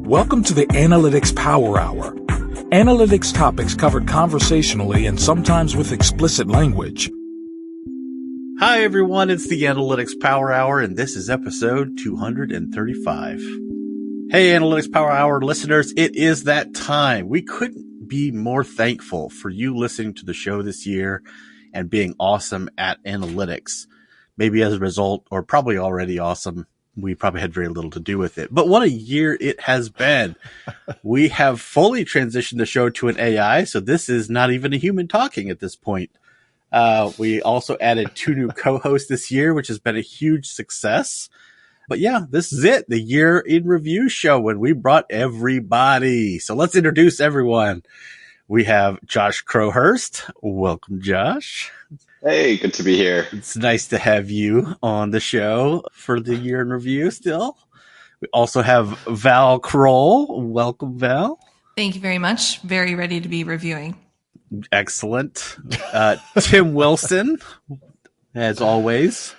Welcome to the Analytics Power Hour. Analytics topics covered conversationally and sometimes with explicit language. Hi, everyone. It's the Analytics Power Hour, and this is episode 235. Hey, Analytics Power Hour listeners, it is that time. We couldn't be more thankful for you listening to the show this year and being awesome at analytics. Maybe as a result, or probably already awesome, we probably had very little to do with it. But what a year it has been. We have fully transitioned the show to an AI, so this is not even a human talking at this point. We also added 2 new co-hosts this year, which has been a huge success. But yeah, this is it, the year in review show when we brought everybody. So let's introduce everyone. We have Josh Crowhurst. Welcome, Josh. Hey, good to be here. It's nice to have you on the show for the year in review still. We also have Val Kroll. Welcome, Val. Thank you very much. Very ready to be reviewing. Excellent. Tim Wilson, as always.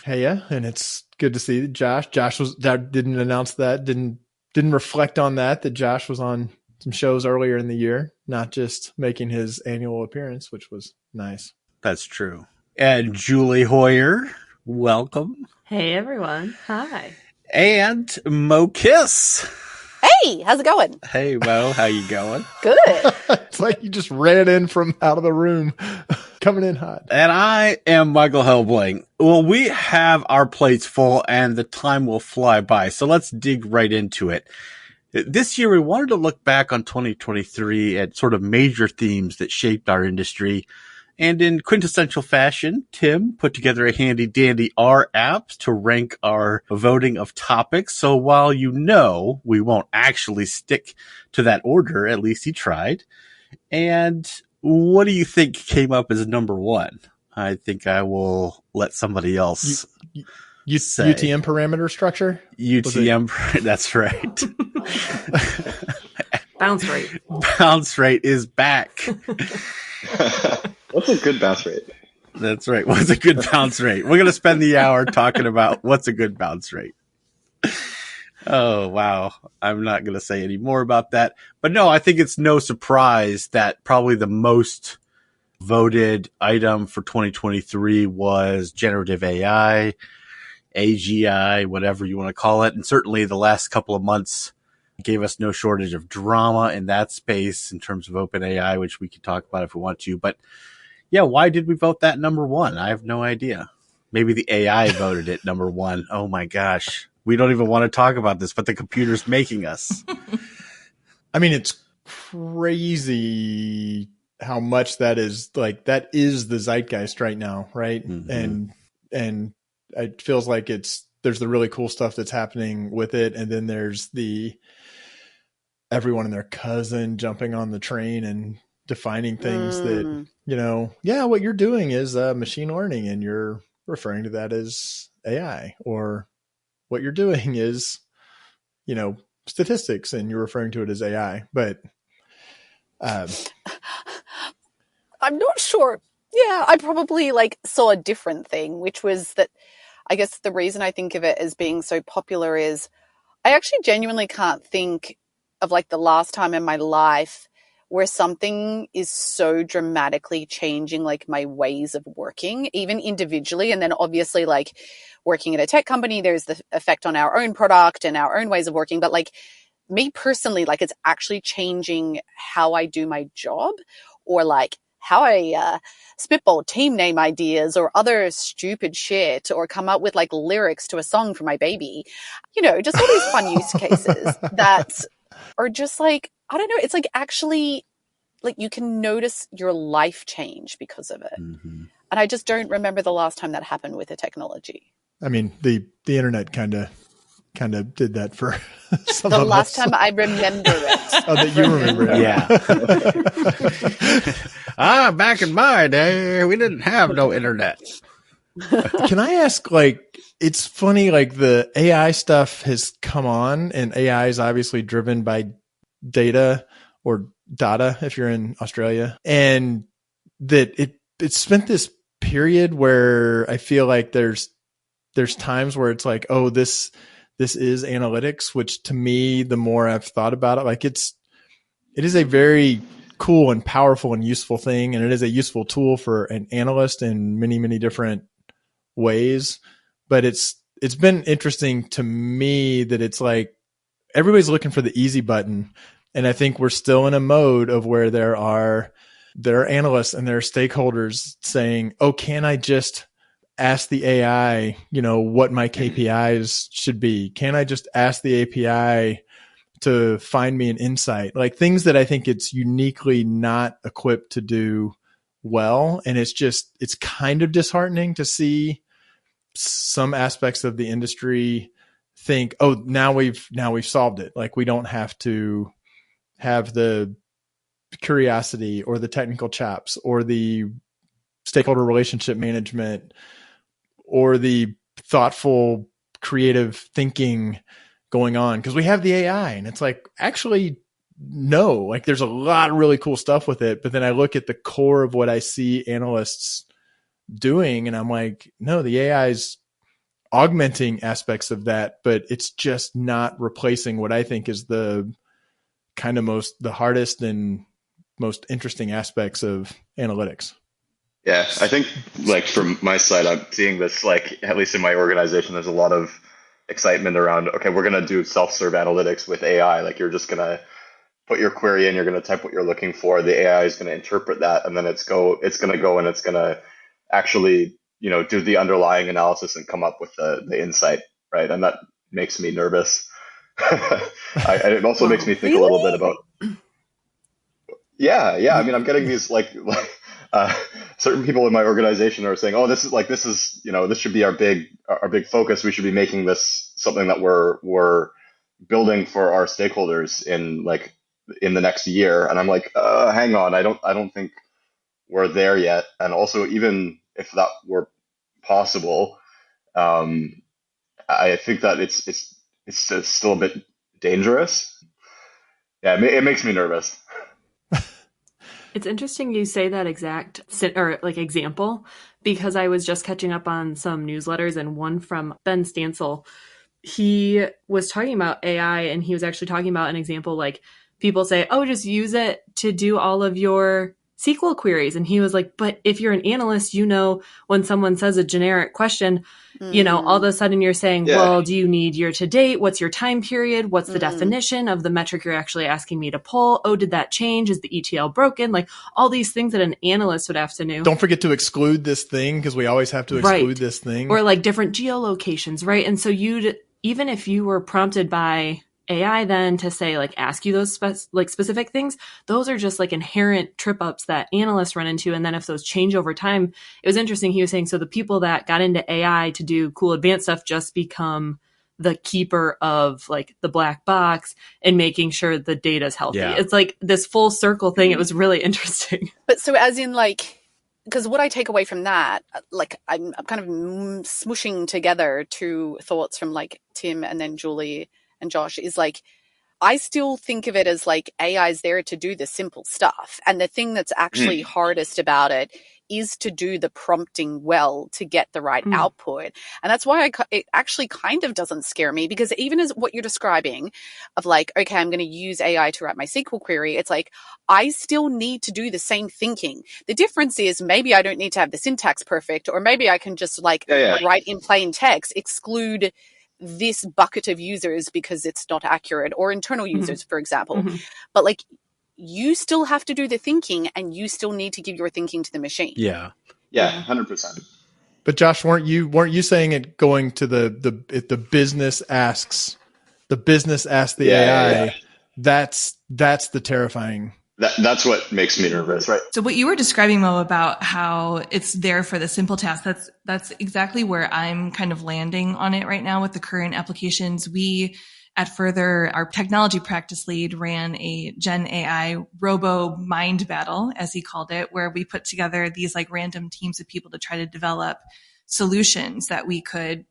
Hey, yeah, and it's good to see Josh. Josh didn't announce that, didn't reflect on that Josh was on some shows earlier in the year, not just making his annual appearance, which was nice. That's true. And Julie Hoyer, welcome. Hey, everyone. Hi. And Mo Kiss. Hey, how's it going? Hey, Mo, how you going? Good. It's like you just ran in from out of the room, coming in hot. And I am Michael Helbling. Well, we have our plates full and the time will fly by. So let's dig right into it. This year, we wanted to look back on 2023 at sort of major themes that shaped our industry. And in quintessential fashion, Tim put together a handy-dandy R app to rank our voting of topics. So while you know we won't actually stick to that order, at least he tried. And what do you think came up as number one? I think I will let somebody else say. UTM parameter structure? UTM, that's right. Bounce rate. Bounce rate is back. What's a good bounce rate? That's right. What's a good bounce rate? We're going to spend the hour talking about what's a good bounce rate. Oh, wow. I'm not going to say any more about that. But no, I think it's no surprise that probably the most voted item for 2023 was generative AI, AGI, whatever you want to call it. And certainly the last couple of months gave us no shortage of drama in that space in terms of OpenAI, which we could talk about if we want to. But yeah, why did we vote that number one? I have no idea. Maybe the AI voted it number one. Oh my gosh. We don't even want to talk about this, but the computer's making us. I mean, it's crazy how much that is the zeitgeist right now, right? Mm-hmm. And it feels like there's the really cool stuff that's happening with it. And then there's everyone and their cousin jumping on the train and defining things that, what you're doing is machine learning and you're referring to that as AI, or what you're doing is, statistics and you're referring to it as AI. But I'm not sure. Yeah, I probably saw a different thing, which was that I guess the reason I think of it as being so popular is I actually genuinely can't think of the last time in my life where something is so dramatically changing my ways of working, even individually. And then obviously working at a tech company, there's the effect on our own product and our own ways of working. But me personally, it's actually changing how I do my job, or how I spitball team name ideas or other stupid shit, or come up with lyrics to a song for my baby. Just all these fun use cases that are just I don't know. It's actually you can notice your life change because of it. Mm-hmm. And I just don't remember the last time that happened with a technology. I mean, the internet kind of did that for some the of us. The last time I remember it. Oh, that you remember it. Yeah. Back in my day, we didn't have no internet. Can I ask, it's funny, the AI stuff has come on, and AI is obviously driven by data, or data if you're in Australia, and that it spent this period where I feel like there's times where it's oh, this this is analytics, which to me, the more I've thought about it, like it is a very cool and powerful and useful thing. And it is a useful tool for an analyst in many, many different ways. But it's been interesting to me that it's like everybody's looking for the easy button. And I think we're still in a mode of where there are analysts and there are stakeholders saying, oh, can I just ask the AI, what my KPIs should be? Can I just ask the API to find me an insight? Like things that I think it's uniquely not equipped to do well. And it's kind of disheartening to see some aspects of the industry think, oh, now we've solved it. Like we don't have to have the curiosity or the technical chops or the stakeholder relationship management or the thoughtful creative thinking going on because we have the AI. And it's like, actually, no, like there's a lot of really cool stuff with it. But then I look at the core of what I see analysts doing and I'm like, no, the AI is augmenting aspects of that, but it's just not replacing what I think is the kind of the hardest and most interesting aspects of analytics. Yeah, I think like from my side, I'm seeing this like at least in my organization, there's a lot of excitement around, okay, we're going to do self-serve analytics with AI. Like you're just going to put your query in, you're going to type what you're looking for. The AI is going to interpret that. And then it's going to go and it's going to actually, do the underlying analysis and come up with the insight. Right. And that makes me nervous. It also makes me think a little bit about, yeah. I mean, I'm getting these like certain people in my organization are saying, oh, this is, this should be our big focus. We should be making this something that we're building for our stakeholders in the next year. And I'm like, hang on, I don't think we're there yet. And also, even if that were possible, I think that it's still a bit dangerous. Yeah, it makes me nervous. It's interesting you say that exact example because I was just catching up on some newsletters and one from Ben Stansel. He was talking about AI and he was actually talking about an example like people say, oh, just use it to do all of your SQL queries. And he was like, but if you're an analyst, when someone says a generic question, all of a sudden you're saying, well, do you need year to date? What's your time period? What's the definition of the metric you're actually asking me to pull? Oh, did that change? Is the ETL broken? Like all these things that an analyst would have to know. Don't forget to exclude this thing because we always have to exclude this thing. Or like different geolocations, right? And so even if you were prompted by AI then to say like ask you those specific things, those are just like inherent trip ups that analysts run into. And then if those change over time, it was interesting. He was saying, so the people that got into AI to do cool advanced stuff just become the keeper of like the black box and making sure the data is healthy. Yeah. It's like this full circle thing. It was really interesting. But so as in like, because what I take away from that, like I'm kind of smushing together two thoughts from like Tim and then Julie and Josh is like, I still think of it as like AI is there to do the simple stuff. And the thing that's actually hardest about it is to do the prompting well to get the right output. And that's why it actually kind of doesn't scare me because even as what you're describing of like, okay, I'm going to use AI to write my SQL query. It's like, I still need to do the same thinking. The difference is maybe I don't need to have the syntax perfect, or maybe I can just like write in plain text, exclude this bucket of users because it's not accurate, or internal users, for example. But like, you still have to do the thinking and you still need to give your thinking to the machine. Yeah, 100%. But Josh, weren't you saying it going to the business asks the AI? Yeah. That's the terrifying. That's what makes me nervous, right? So what you were describing, Mo, about how it's there for the simple tasks, that's exactly where I'm kind of landing on it right now with the current applications. We at Further, our technology practice lead ran a Gen AI robo mind battle, as he called it, where we put together these like random teams of people to try to develop solutions that we could,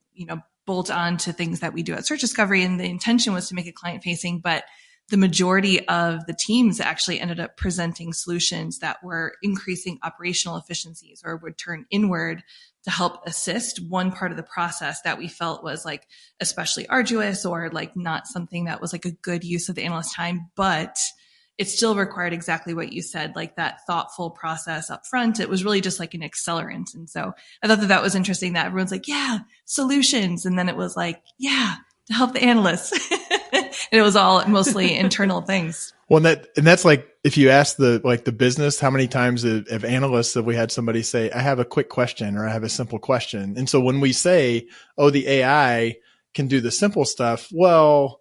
bolt on to things that we do at Search Discovery. And the intention was to make it client facing, but the majority of the teams actually ended up presenting solutions that were increasing operational efficiencies or would turn inward to help assist one part of the process that we felt was like especially arduous or like not something that was like a good use of the analyst time, but it still required exactly what you said, like that thoughtful process up front. It was really just like an accelerant. And so I thought that was interesting that everyone's like, yeah, solutions. And then it was like, yeah, to help the analysts. And it was all mostly internal things. Well, that's like, if you ask the business, how many times of analysts have we had somebody say, I have a quick question or I have a simple question. And so when we say, oh, the AI can do the simple stuff, well,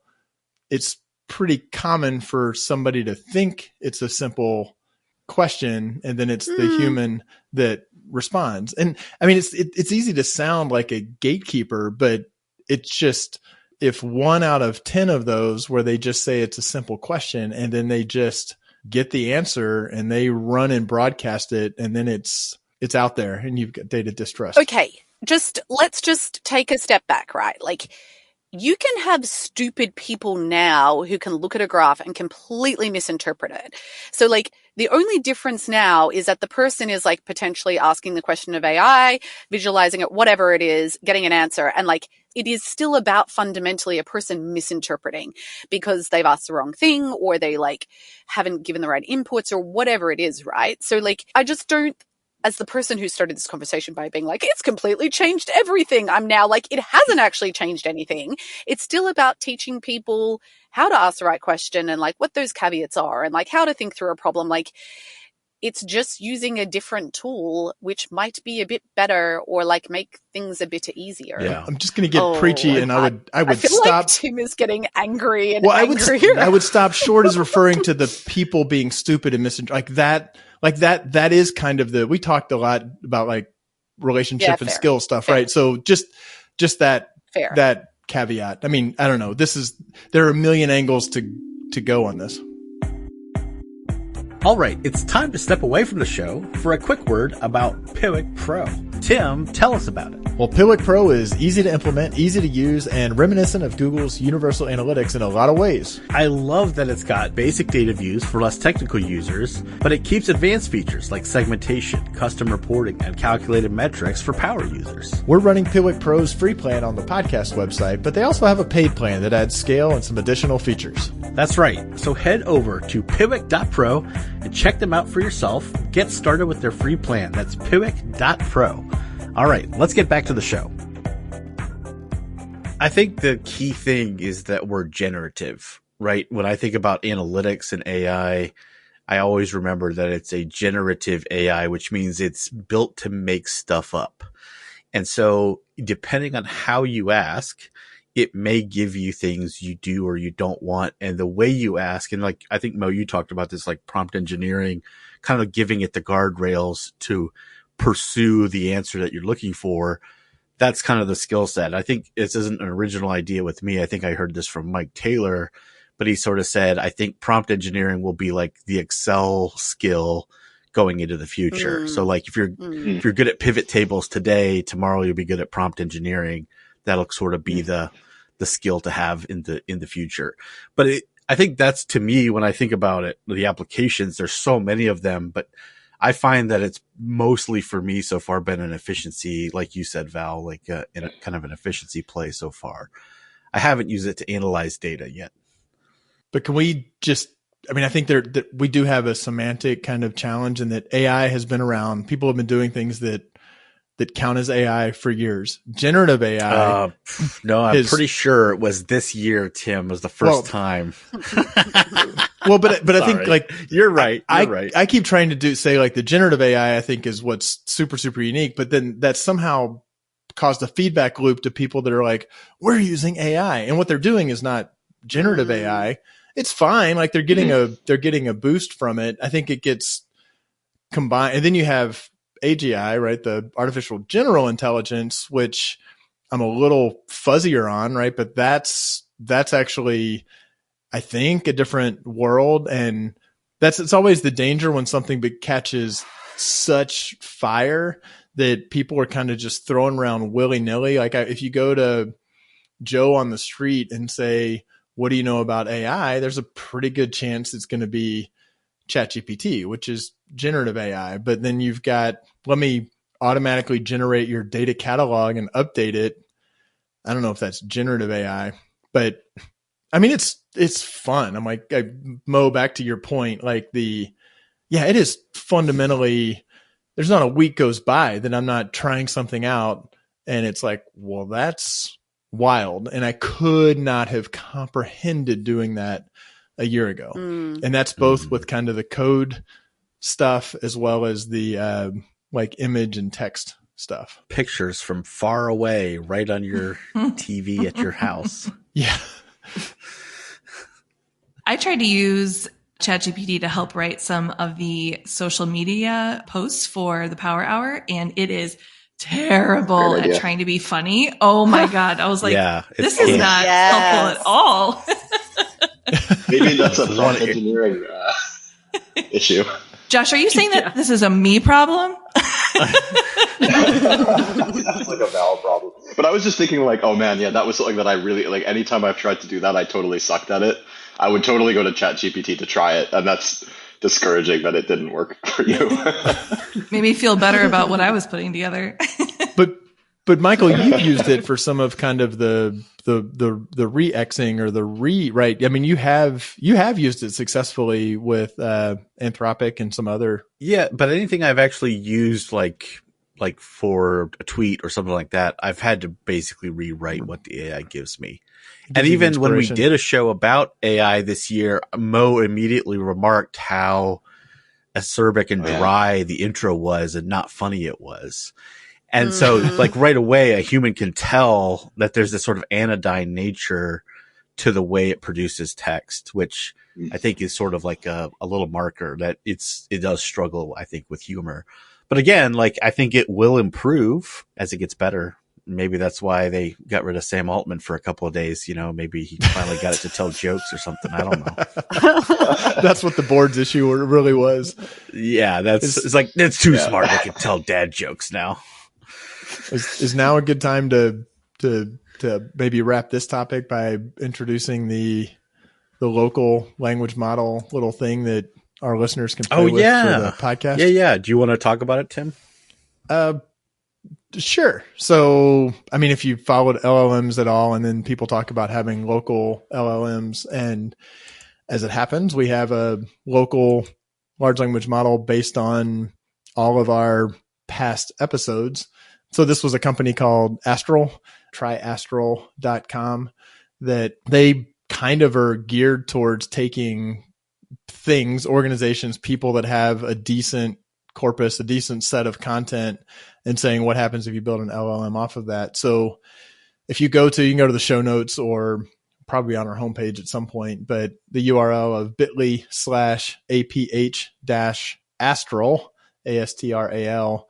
it's pretty common for somebody to think it's a simple question, and then it's the human that responds. And I mean, it's easy to sound like a gatekeeper, but it's just, if 1 out of 10 of those where they just say it's a simple question and then they just get the answer and they run and broadcast it, and then it's out there and you've got data distrust. Okay, let's just take a step back, right? Like, you can have stupid people now who can look at a graph and completely misinterpret it. So like, the only difference now is that the person is like potentially asking the question of AI, visualizing it, whatever it is, getting an answer. And like, it is still about fundamentally a person misinterpreting because they've asked the wrong thing or they like haven't given the right inputs or whatever it is, right? So like, I just don't, as the person who started this conversation by being like, it's completely changed everything, I'm now like, it hasn't actually changed anything. It's still about teaching people how to ask the right question and like what those caveats are and like how to think through a problem. Like, it's just using a different tool, which might be a bit better or like make things a bit easier. Yeah, I'm just going to get preachy, and I would feel stop. Like Tim is getting angry and angrier. I would stop short as referring to the people being stupid and like that. Like that is kind of we talked a lot about like relationship and skill stuff, right? So just that caveat. I mean, I don't know. There are a million angles to go on this. All right, it's time to step away from the show for a quick word about Piwik Pro. Tim, tell us about it. Well, Piwik Pro is easy to implement, easy to use, and reminiscent of Google's Universal Analytics in a lot of ways. I love that it's got basic data views for less technical users, but it keeps advanced features like segmentation, custom reporting, and calculated metrics for power users. We're running Piwik Pro's free plan on the podcast website, but they also have a paid plan that adds scale and some additional features. That's right. So head over to piwik.pro and check them out for yourself. Get started with their free plan. That's piwik.pro. All right, let's get back to the show. I think the key thing is that we're generative, right? When I think about analytics and AI, I always remember that it's a generative AI, which means it's built to make stuff up. And so depending on how you ask, it may give you things you do or you don't want. And the way you ask, and like, I think Mo, you talked about this, like prompt engineering, kind of giving it the guardrails to pursue the answer that you're looking for. That's kind of the skill set. I think this isn't an original idea with me. I think I heard this from Mike Taylor, but he sort of said, I think prompt engineering will be like the Excel skill going into the future. So like if you're good at pivot tables today, tomorrow you'll be good at prompt engineering. That'll sort of be the skill to have in the future. But I think that's, to me, when I think about it, the applications, there's so many of them, but I find that it's mostly for me so far been an efficiency, like you said, Val, like in a kind of an efficiency play so far. I haven't used it to analyze data yet. But can we just, I mean, I think that we do have a semantic kind of challenge in that AI has been around. People have been doing things that count as AI for years. Generative AI. No, I'm pretty sure it was this year, Tim, was the first time. Well, but I think like you're right. I keep trying to say like the generative AI, I think is what's super, super unique, but then that somehow caused a feedback loop to people that are like, we're using AI. And what they're doing is not generative AI. It's fine. Like they're getting a boost from it. I think it gets combined. And then you have AGI, right? The artificial general intelligence, which I'm a little fuzzier on, right? But that's actually, I think, a different world. And it's always the danger when something catches such fire that people are kind of just throwing around willy nilly. Like if you go to Joe on the street and say, what do you know about AI? There's a pretty good chance it's going to be ChatGPT, which is generative AI. But then you've got, let me automatically generate your data catalog and update it. I don't know if that's generative AI, but I mean, it's fun. I'm like, Mo, back to your point, like it is fundamentally, there's not a week goes by that I'm not trying something out and it's like, well, that's wild. And I could not have comprehended doing that a year ago. And that's both with kind of the code stuff as well as the like image and text stuff. Pictures from far away, right on your TV at your house. Yeah. I tried to use ChatGPT to help write some of the social media posts for the Power Hour, and it is terrible at trying to be funny. Oh my God. I was like, this is not helpful at all. Maybe that's a prompt engineering issue. Josh, are you saying that this is a me problem? That's like a Val problem. But I was just thinking like, oh man, yeah, that was something that I really, like anytime I've tried to do that, I totally sucked at it. I would totally go to ChatGPT to try it. And that's discouraging that it didn't work for you. Made me feel better about what I was putting together. But Michael, you've used it for some of kind of the re-exing or the right. I mean, you have used it successfully with Anthropic and some other. Yeah, but anything I've actually used like for a tweet or something like that, I've had to basically rewrite what the AI gives me. And even when we did a show about AI this year, Mo immediately remarked how acerbic and dry the intro was and not funny it was. And so like right away, a human can tell that there's this sort of anodyne nature to the way it produces text, which I think is sort of like a little marker that it does struggle, I think, with humor. But again, like I think it will improve as it gets better. Maybe that's why they got rid of Sam Altman for a couple of days. You know, maybe he finally got it to tell jokes or something. I don't know. That's what the board's issue really was. Yeah, it's like, it's too smart. They can tell dad jokes now. Is now a good time to maybe wrap this topic by introducing the local language model little thing that our listeners can play with for the podcast? Yeah. Do you want to talk about it, Tim? Sure. So, I mean, if you followed LLMs at all, and then people talk about having local LLMs, and as it happens, we have a local large language model based on all of our past episodes. So this was a company called Astral, tryastral.com, that they kind of are geared towards taking things, organizations, people that have a decent corpus, a decent set of content, and saying what happens if you build an LLM off of that. So if you can go to the show notes or probably on our homepage at some point, but the URL of bit.ly/aph-astral, ASTRAL,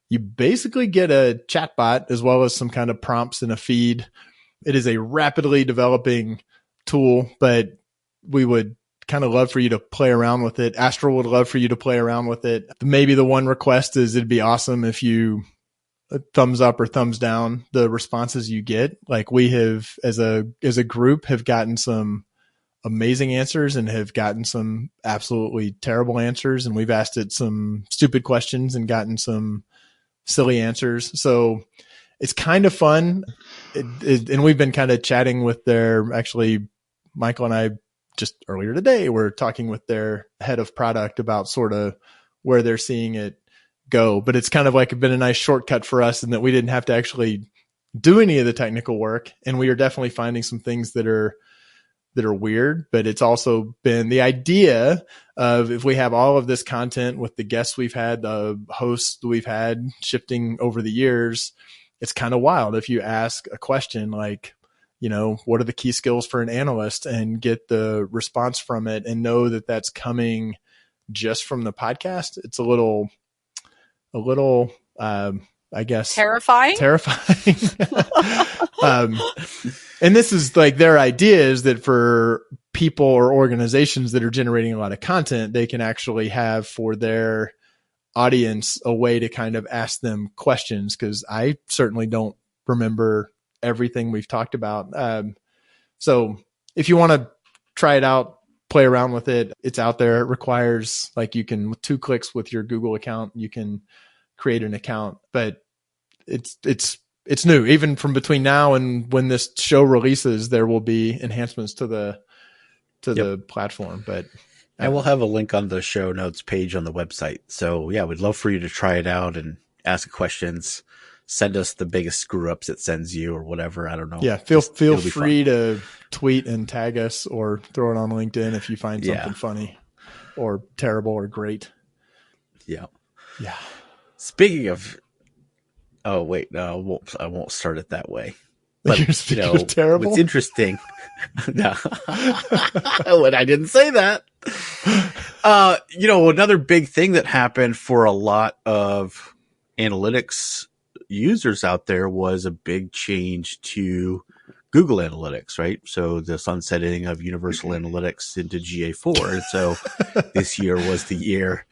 you basically get a chatbot as well as some kind of prompts and a feed. It is a rapidly developing tool, but we would kind of love for you to play around with it. Astral would love for you to play around with it. Maybe the one request is it'd be awesome if you thumbs up or thumbs down the responses you get. Like we have, as a group, have gotten some amazing answers and have gotten some absolutely terrible answers. And we've asked it some stupid questions and gotten some silly answers. So it's kind of fun. And we've been kind of chatting with actually, Michael and I just earlier today, we're talking with their head of product about sort of where they're seeing it go. But it's kind of like been a nice shortcut for us in that we didn't have to actually do any of the technical work. And we are definitely finding some things that are weird, but it's also been the idea of if we have all of this content with the guests we've had, the hosts that we've had shifting over the years, it's kind of wild. If you ask a question like, what are the key skills for an analyst, and get the response from it and know that that's coming just from the podcast, it's a little, I guess, terrifying. And this is like their idea is that for people or organizations that are generating a lot of content, they can actually have for their audience a way to kind of ask them questions. Cause I certainly don't remember everything we've talked about. So if you want to try it out, play around with it, it's out there. It requires like you can, with 2 clicks with your Google account, you can create an account, but it's new. Even from between now and when this show releases, there will be enhancements to the platform. But and we'll have a link on the show notes page on the website. So yeah, we'd love for you to try it out and ask questions. Send us the biggest screw ups it sends you or whatever. I don't know. Yeah, feel free to tweet and tag us or throw it on LinkedIn if you find something funny or terrible or great. Yeah. Yeah. Speaking of, oh wait, no, I won't start it that way. But You're terrible. What's interesting? No, I didn't say that. Another big thing that happened for a lot of analytics users out there was a big change to Google Analytics, right? So the sunsetting of Universal Analytics into GA4. And so this year was the year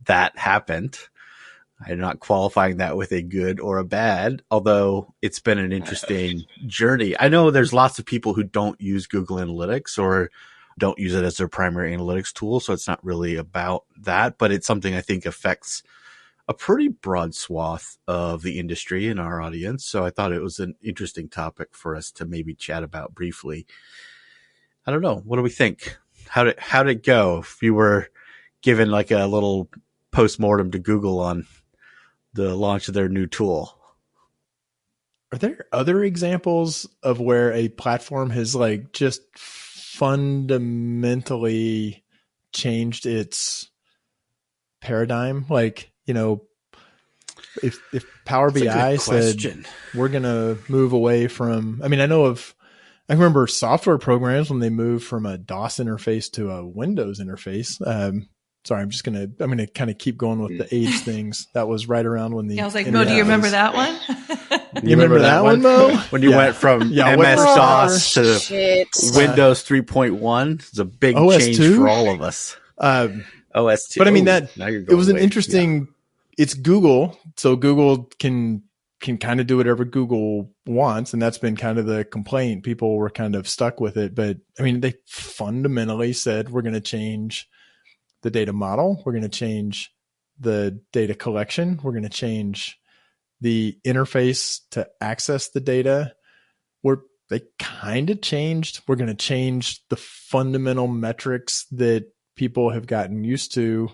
that happened. I'm not qualifying that with a good or a bad, although it's been an interesting journey. I know there's lots of people who don't use Google Analytics or don't use it as their primary analytics tool. So it's not really about that, but it's something I think affects a pretty broad swath of the industry in our audience. So I thought it was an interesting topic for us to maybe chat about briefly. I don't know. What do we think? How'd it go? If you were given like a little postmortem to Google on the launch of their new tool. Are there other examples of where a platform has like just fundamentally changed its paradigm? Like, if Power BI said we're going to move away from, I remember software programs when they moved from a DOS interface to a Windows interface. Sorry, I'm going to kind of keep going with the age things. That was right around when the I was like, Mo, do you remember that one? You remember that one, Mo? When you went from MS-DOS to Windows 3.1, it's a big change for all of us. OS2. But it was an interesting, it's Google. So Google can kind of do whatever Google wants. And that's been kind of the complaint. People were kind of stuck with it. But they fundamentally said, we're going to change the data model. We're going to change the data collection. We're going to change the interface to access the data. They kind of changed. We're going to change the fundamental metrics that people have gotten used to.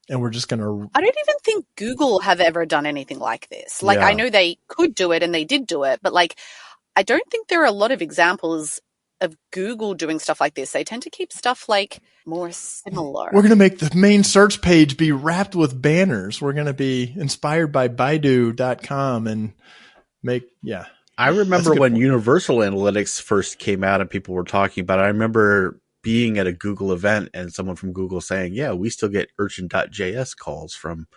And we're just going to... I don't even think Google have ever done anything like this. I know they could do it and they did do it, but I don't think there are a lot of examples of Google doing stuff like this. They tend to keep stuff more similar. We're going to make the main search page be wrapped with banners. We're going to be inspired by Baidu.com and I remember when point. Universal Analytics first came out and people were talking about it. I remember being at a Google event and someone from Google saying, yeah, we still get Urchin.js calls from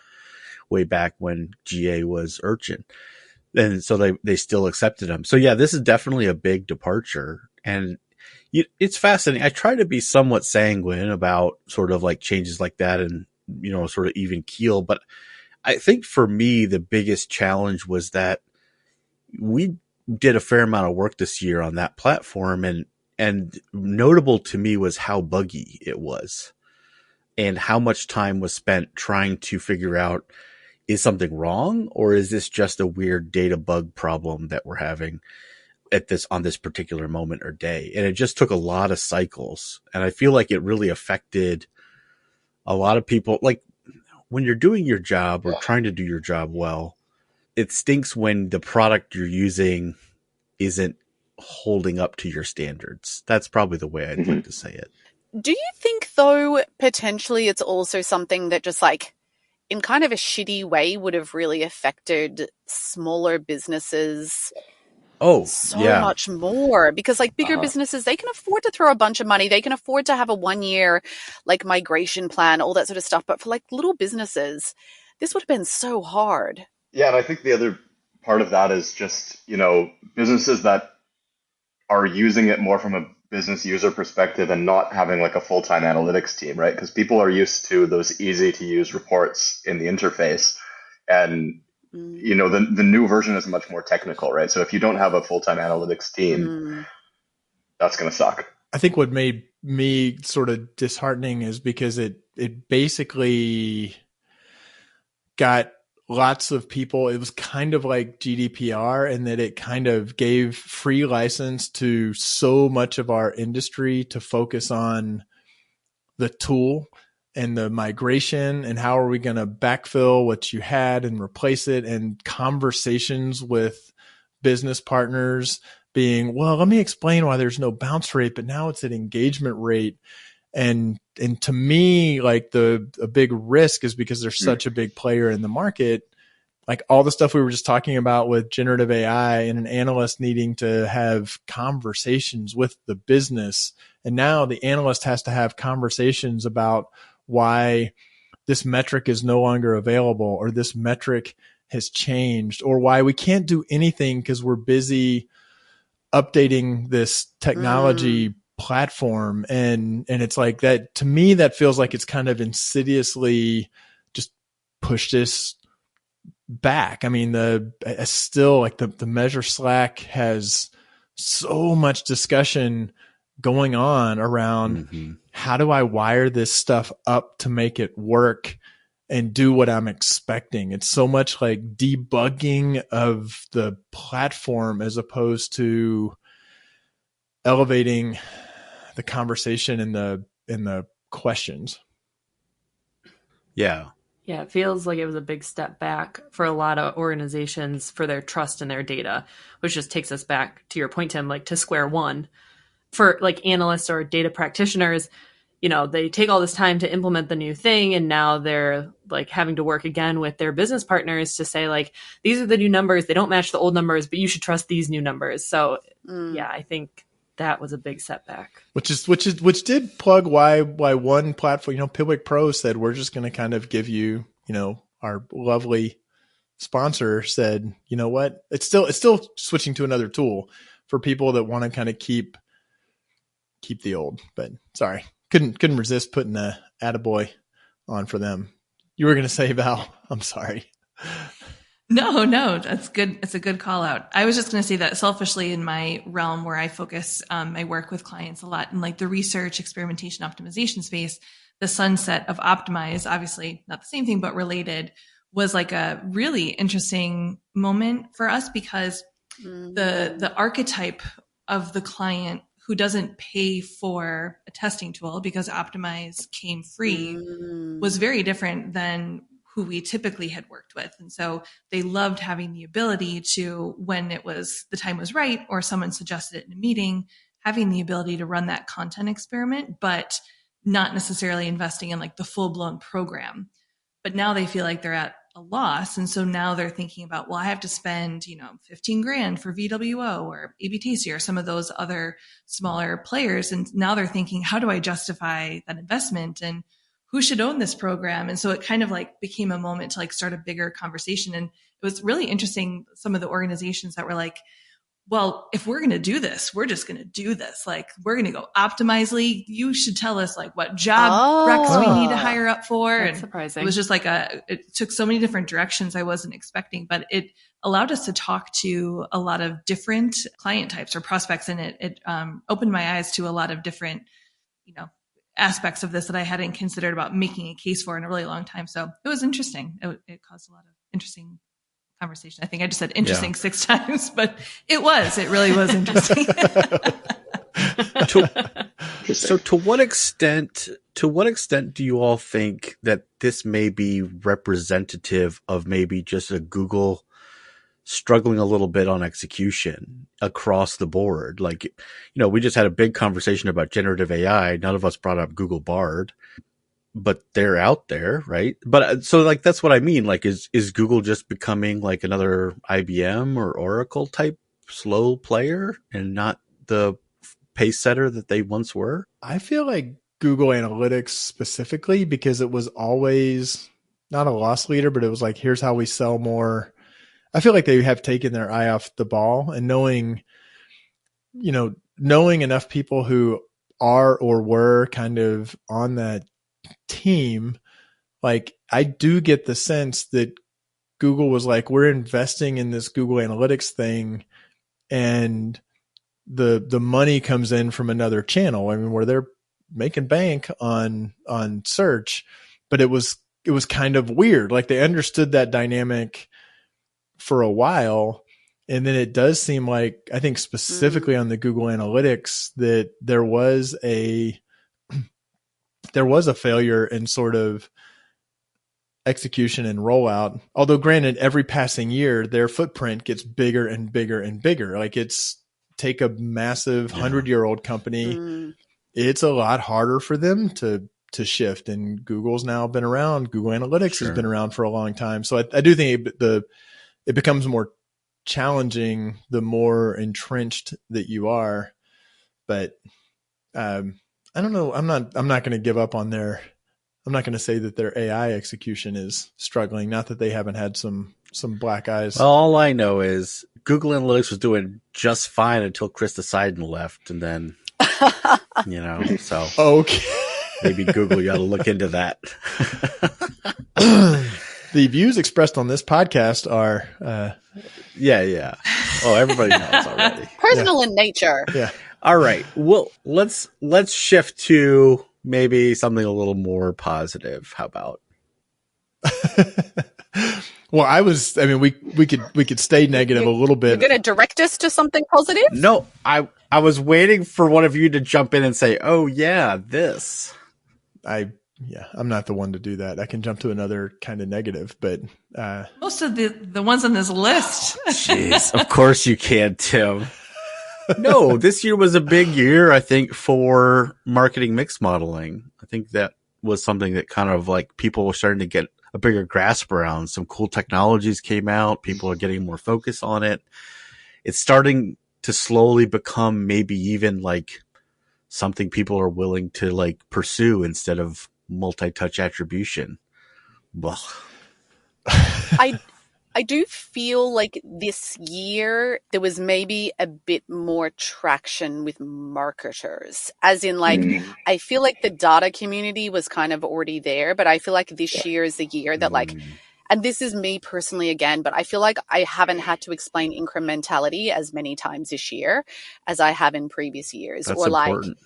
way back when GA was Urchin. And so they still accepted them. So yeah, this is definitely a big departure. And it's fascinating. I try to be somewhat sanguine about sort of changes like that and, sort of even keel. But I think for me, the biggest challenge was that we did a fair amount of work this year on that platform. And notable to me was how buggy it was and how much time was spent trying to figure out, is something wrong or is this just a weird data bug problem that we're having on this particular moment or day? And it just took a lot of cycles. And I feel like it really affected a lot of people. When you're doing your job or trying to do your job well, it stinks when the product you're using isn't holding up to your standards. That's probably the way I'd like to say it. Do you think, though, potentially it's also something that just in kind of a shitty way would have really affected smaller businesses much more? Because bigger businesses, they can afford to throw a bunch of money. They can afford to have a 1-year migration plan, all that sort of stuff. But for little businesses, this would have been so hard. Yeah, and I think the other part of that is just, businesses that are using it more from a business user perspective and not having a full-time analytics team, right? Because people are used to those easy to use reports in the interface. And, the new version is much more technical, right? So if you don't have a full-time analytics team, that's going to suck. I think what made me sort of disheartening is because it basically got lots of people. It was kind of like GDPR in that it kind of gave free license to so much of our industry to focus on the tool and the migration and how are we going to backfill what you had and replace it, and conversations with business partners being, well, let me explain why there's no bounce rate, but now it's an engagement rate. And to me, like a big risk is because there's such a big player in the market, like all the stuff we were just talking about with generative AI and an analyst needing to have conversations with the business. And now the analyst has to have conversations about why this metric is no longer available, or this metric has changed, or why we can't do anything because we're busy updating this technology platform. And it's like that, to me, that feels like it's kind of insidiously just pushed this back. I mean, still like the Measure Slack has so much discussion going on around how do I wire this stuff up to make it work and do what I'm expecting. It's so much like debugging of the platform as opposed to elevating the conversation in the questions. Yeah. Yeah, it feels like it was a big step back for a lot of organizations for their trust in their data, which just takes us back to your point, Tim, like to square one. For like analysts or data practitioners, they take all this time to implement the new thing, and now they're like having to work again with their business partners to say like, these are the new numbers. They don't match the old numbers, but you should trust these new numbers. So yeah, I think that was a big setback. Which did plug why one platform, Piwik Pro said, we're just going to kind of give you, our lovely sponsor said, you know what, it's still switching to another tool for people that want to kind of keep the old. But sorry, couldn't resist putting the attaboy on for them. You were going to say, Val, I'm sorry. No, that's good. It's a good call out. I was just going to say that selfishly in my realm where I focus, I work with clients a lot in like the research, experimentation, optimization space. The sunset of Optimize, obviously not the same thing, but related, was like a really interesting moment for us because the archetype of the client who doesn't pay for a testing tool because Optimize came free was very different than who we typically had worked with. And so they loved having the ability to, when the time was right, or someone suggested it in a meeting, having the ability to run that content experiment, but not necessarily investing in like the full blown program. But now they feel like they're at a loss. And so now they're thinking about, well, I have to spend, $15,000 for VWO or AB Tasty or some of those other smaller players. And now they're thinking, how do I justify that investment? And who should own this program? And so it kind of like became a moment to like start a bigger conversation. And it was really interesting. Some of the organizations that were like, well, if we're going to do this, we're just going to do this. Like, we're going to go Optimizely. You should tell us like what job recs we need to hire up for. That's and surprising. It was just like it took so many different directions I wasn't expecting, but it allowed us to talk to a lot of different client types or prospects. And it opened my eyes to a lot of different, aspects of this that I hadn't considered about making a case for in a really long time. So it was interesting. It caused a lot of interesting conversation. I think I just said interesting 6 times, but it really was interesting. So to what extent do you all think that this may be representative of maybe just a Google struggling a little bit on execution across the board? Like, we just had a big conversation about generative AI. None of us brought up Google Bard, but they're out there, right? But so like, that's what I mean. Like, is Google just becoming like another IBM or Oracle type slow player and not the pace setter that they once were? I feel like Google Analytics specifically, because it was always not a loss leader, but it was like, here's how we sell more. I feel like they have taken their eye off the ball, and knowing enough people who are or were kind of on that team, like I do get the sense that Google was like, we're investing in this Google Analytics thing, and the money comes in from another channel. I mean, where they're making bank on search, but it was kind of weird. Like they understood that dynamic for a while. And then it does seem like, I think specifically on the Google Analytics, that there was a failure in sort of execution and rollout. Although granted, every passing year, their footprint gets bigger and bigger and bigger. Like take a massive 100-year-old company. It's a lot harder for them to shift. And Google's now been around. Google Analytics has been around for a long time. So I do think it becomes more challenging the more entrenched that you are. But I don't know. I'm not going to give up on I'm not going to say that their AI execution is struggling. Not that they haven't had some black eyes. Well, all I know is Google Analytics was doing just fine until Krista Seiden left, and then so okay, maybe Google, you got to look into that. The views expressed on this podcast are yeah. Oh, everybody knows already. Personal in nature. Yeah. All right. Well, let's shift to maybe something a little more positive. How about? Well, we could stay negative a little bit. You're going to direct us to something positive? No, I was waiting for one of you to jump in and say, "Oh yeah, this." I'm not the one to do that. I can jump to another kind of negative, but most of the ones on this list. Jeez, of course you can, Tim. No, this year was a big year, I think, for marketing mix modeling. I think that was something that kind of like people were starting to get a bigger grasp around. Some cool technologies came out. People are getting more focus on it. It's starting to slowly become maybe even like something people are willing to like pursue instead of multi-touch attribution. Blah. I do feel like this year there was maybe a bit more traction with marketers, as in like, I feel like the data community was kind of already there, but I feel like this year is the year that like, and this is me personally again, but I feel like I haven't had to explain incrementality as many times this year as I have in previous years. That's or important.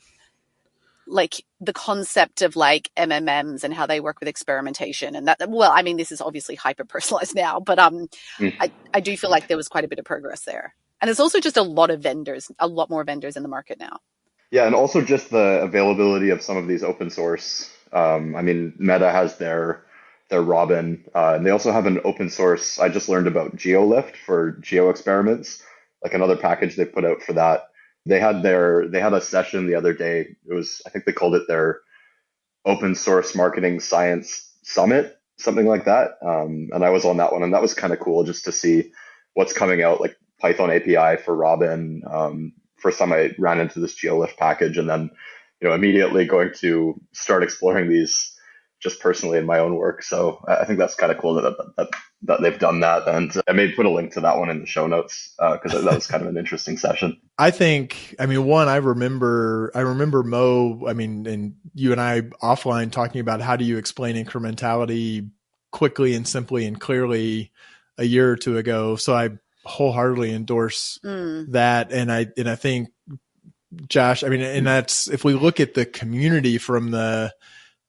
like the concept of like MMMs and how they work with experimentation and that, well, I mean, this is obviously hyper personalized now, but I do feel like there was quite a bit of progress there. And there's also just a lot more vendors in the market now. Yeah, and also just the availability of some of these open source. I mean, Meta has their Robin, and they also have an open source. I just learned about GeoLift for geo experiments, like another package they put out for that. They had a session the other day. It was, I think they called it their open source marketing science summit, something like that. And I was on that one, and that was kind of cool just to see what's coming out, like Python API for Robin. First time I ran into this GeoLift package, and then, immediately going to start exploring these just personally in my own work. So I think that's kind of cool that they've done that. And I may put a link to that one in the show notes because that was kind of an interesting session. I remember Mo, and you and I offline talking about how do you explain incrementality quickly and simply and clearly a year or two ago. So I wholeheartedly endorse that. And I think, Josh, and that's, if we look at the community from the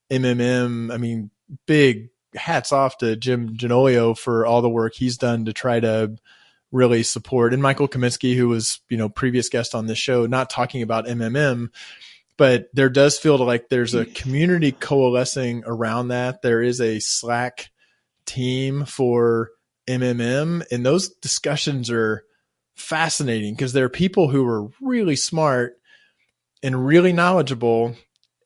MMM, big hats off to Jim Genolio for all the work he's done to try to really support, and Michael Kaminsky, who was, previous guest on this show, not talking about MMM, but there does feel like there's a community coalescing around that. There is a Slack team for MMM, and those discussions are fascinating because there are people who are really smart and really knowledgeable,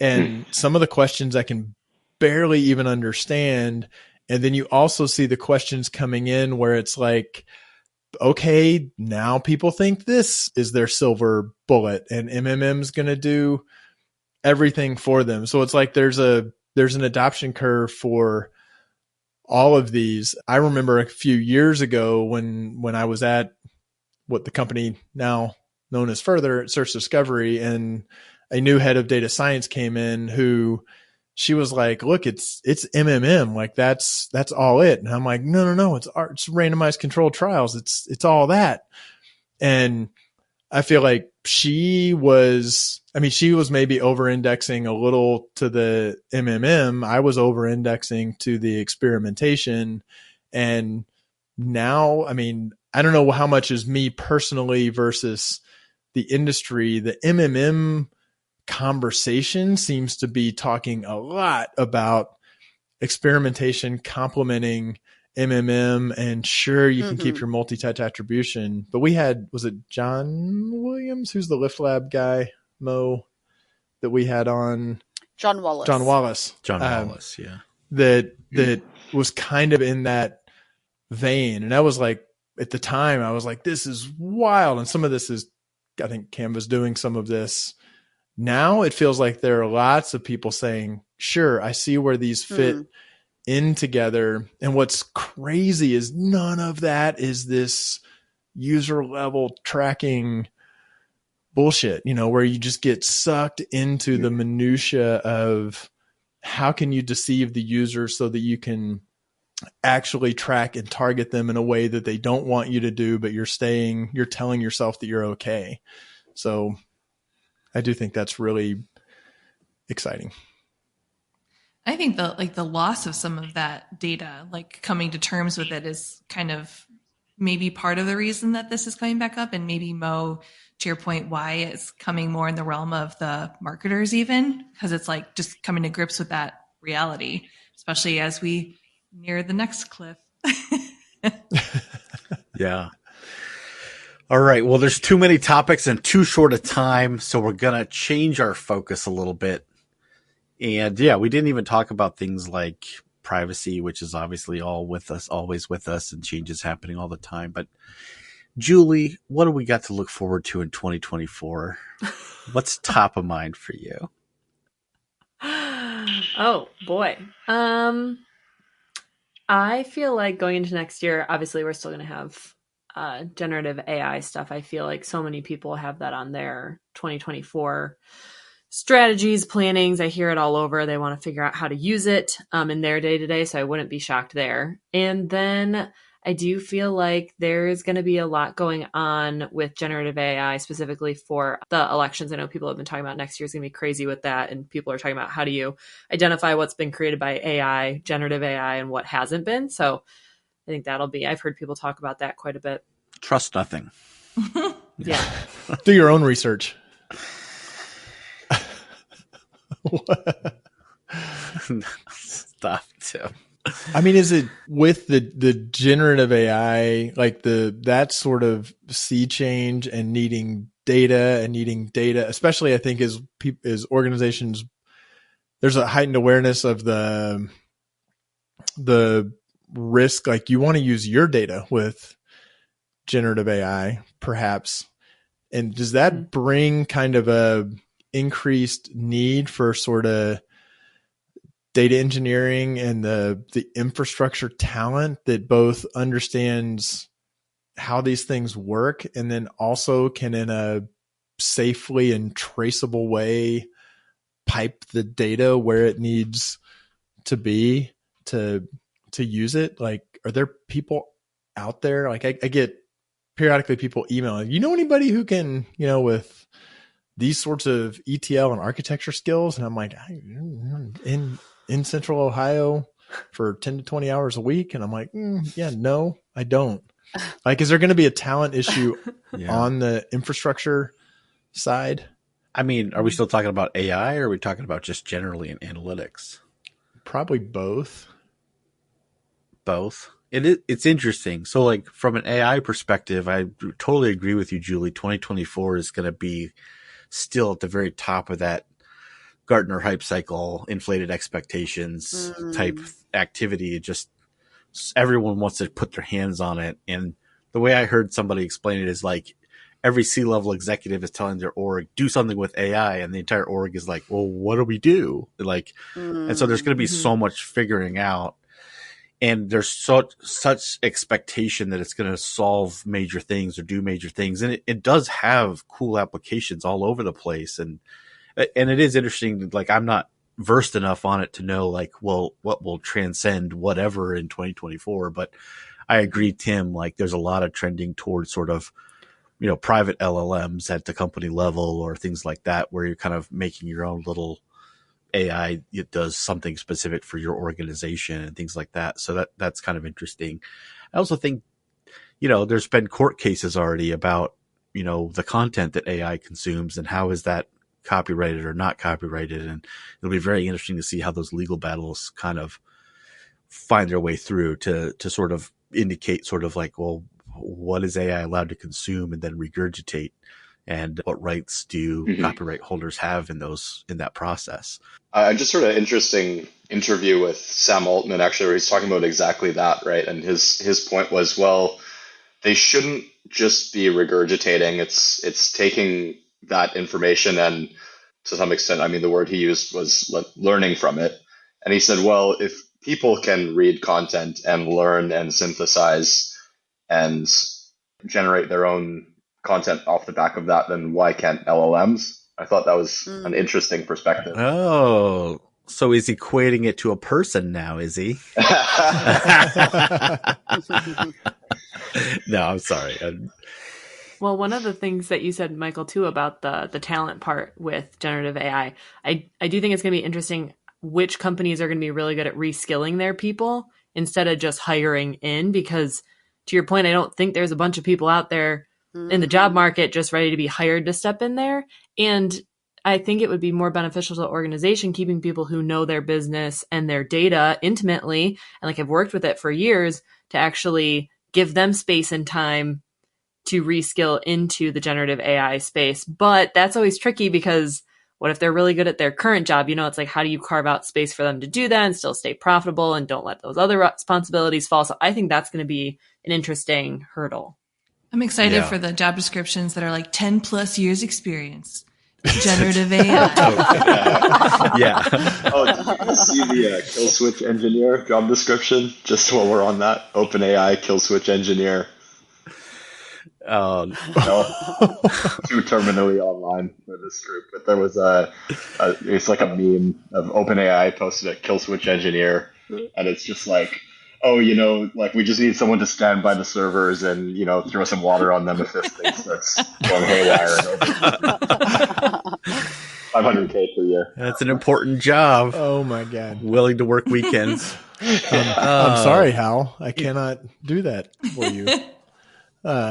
and some of the questions I can barely even understand. And then you also see the questions coming in where it's like, okay, now people think this is their silver bullet and MMM's going to do everything for them. So it's like there's an adoption curve for all of these. I remember a few years ago when I was at what the company now known as Further, Search Discovery, and a new head of data science came in who she was like, look, it's MMM. Like that's all it. And I'm like, no. It's randomized controlled trials. It's all that. And I feel like she was maybe over-indexing a little to the MMM. I was over-indexing to the experimentation. And now, I mean, I don't know how much is me personally versus the industry. The MMM conversation seems to be talking a lot about experimentation complementing MMM, and sure, you can keep your multi-touch attribution. But we had, was it John Williams, who's the Lift Lab guy, Mo, that we had on? John Wallace. John Wallace, yeah. That was kind of in that vein. And I was like, at the time, I was like, this is wild. And some of this is, I think Canva's doing some of this. Now it feels like there are lots of people saying, sure, I see where these fit in together. And what's crazy is none of that is this user level tracking bullshit, where you just get sucked into the minutia of how can you deceive the user so that you can actually track and target them in a way that they don't want you to do, but you're telling yourself that you're okay. So I do think that's really exciting. I think the loss of some of that data, like coming to terms with it, is kind of maybe part of the reason that this is coming back up. And maybe, Mo, to your point, why it's coming more in the realm of the marketers, even because it's like just coming to grips with that reality, especially as we near the next cliff. Yeah. All right. Well, there's too many topics and too short a time, so we're going to change our focus a little bit. And yeah, we didn't even talk about things like privacy, which is obviously always with us, and changes happening all the time. But Julie, what do we got to look forward to in 2024? What's top of mind for you? Oh boy. I feel like going into next year, obviously we're still going to have generative AI stuff. I feel like so many people have that on their 2024 strategies, plannings. I hear it all over. They want to figure out how to use it in their day-to-day, so I wouldn't be shocked there. And then I do feel like there's going to be a lot going on with generative AI, specifically for the elections. I know people have been talking about next year's going to be crazy with that, and people are talking about how do you identify what's been created by AI, generative AI, and what hasn't been. So I think I've heard people talk about that quite a bit. Trust nothing. Yeah. Do your own research. Stop, Tim. I mean, is it with the generative AI, like that sort of sea change and needing data, especially I think as organizations, there's a heightened awareness of the risk. Like you want to use your data with generative AI, perhaps. And does that bring kind of a increased need for sort of data engineering and the infrastructure talent that both understands how these things work and then also can, in a safely and traceable way, pipe the data where it needs to be to use it? Like, are there people out there? Like I get periodically people emailing, you know anybody who can, with these sorts of ETL and architecture skills? And I'm like, in Central Ohio for 10 to 20 hours a week. And I'm like, yeah, no, I don't. Like, is there going to be a talent issue on the infrastructure side? I mean, are we still talking about AI, or are we talking about just generally in analytics? Probably both. Both. It's interesting. So like from an AI perspective, I totally agree with you, Julie. 2024 is going to be still at the very top of that Gartner hype cycle, inflated expectations type activity. It just, everyone wants to put their hands on it. And the way I heard somebody explain it is like every C-level executive is telling their org, do something with AI. And the entire org is like, well, what do we do? Like, and so there's going to be so much figuring out. And there's such expectation that it's going to solve major things or do major things. And it does have cool applications all over the place. And it is interesting. Like, I'm not versed enough on it to know, like, well, what will transcend whatever in 2024. But I agree, Tim, like there's a lot of trending towards sort of private LLMs at the company level or things like that, where you're kind of making your own little AI. It does something specific for your organization and things like that. So that's kind of interesting. I also think, there's been court cases already about, the content that AI consumes and how is that copyrighted or not copyrighted. And it'll be very interesting to see how those legal battles kind of find their way through to sort of indicate sort of like, well, what is AI allowed to consume and then regurgitate, and what rights do copyright holders have in that process? I just heard an interesting interview with Sam Altman, actually, where he's talking about exactly that, right? And his point was, well, they shouldn't just be regurgitating. It's taking that information and, to some extent, I mean, the word he used was learning from it. And he said, well, if people can read content and learn and synthesize and generate their own content off the back of that, then why can't LLMs? I thought that was an interesting perspective. Oh, so he's equating it to a person now, is he? No, I'm sorry. Well, one of the things that you said, Michael, too, about the talent part with generative AI, I do think it's going to be interesting which companies are going to be really good at reskilling their people instead of just hiring in, because to your point, I don't think there's a bunch of people out there in the job market just ready to be hired to step in there. And I think it would be more beneficial to the organization keeping people who know their business and their data intimately and like have worked with it for years to actually give them space and time to reskill into the generative AI space. But that's always tricky because what if they're really good at their current job? It's like, how do you carve out space for them to do that and still stay profitable and don't let those other responsibilities fall? So I think that's going to be an interesting hurdle. I'm excited for the job descriptions that are like 10 plus years experience. Generative AI. Yeah. Oh, did you guys see the kill switch engineer job description? Just while we're on that, OpenAI kill switch engineer. Oh, no. Too terminally online for this group, but there was it's like a meme of OpenAI posted a kill switch engineer, and it's just like, oh, like we just need someone to stand by the servers and throw some water on them if this thing starts going haywire. 500K per year. That's an important job. Oh my God. Willing to work weekends. I'm sorry, Hal. I cannot do that for you.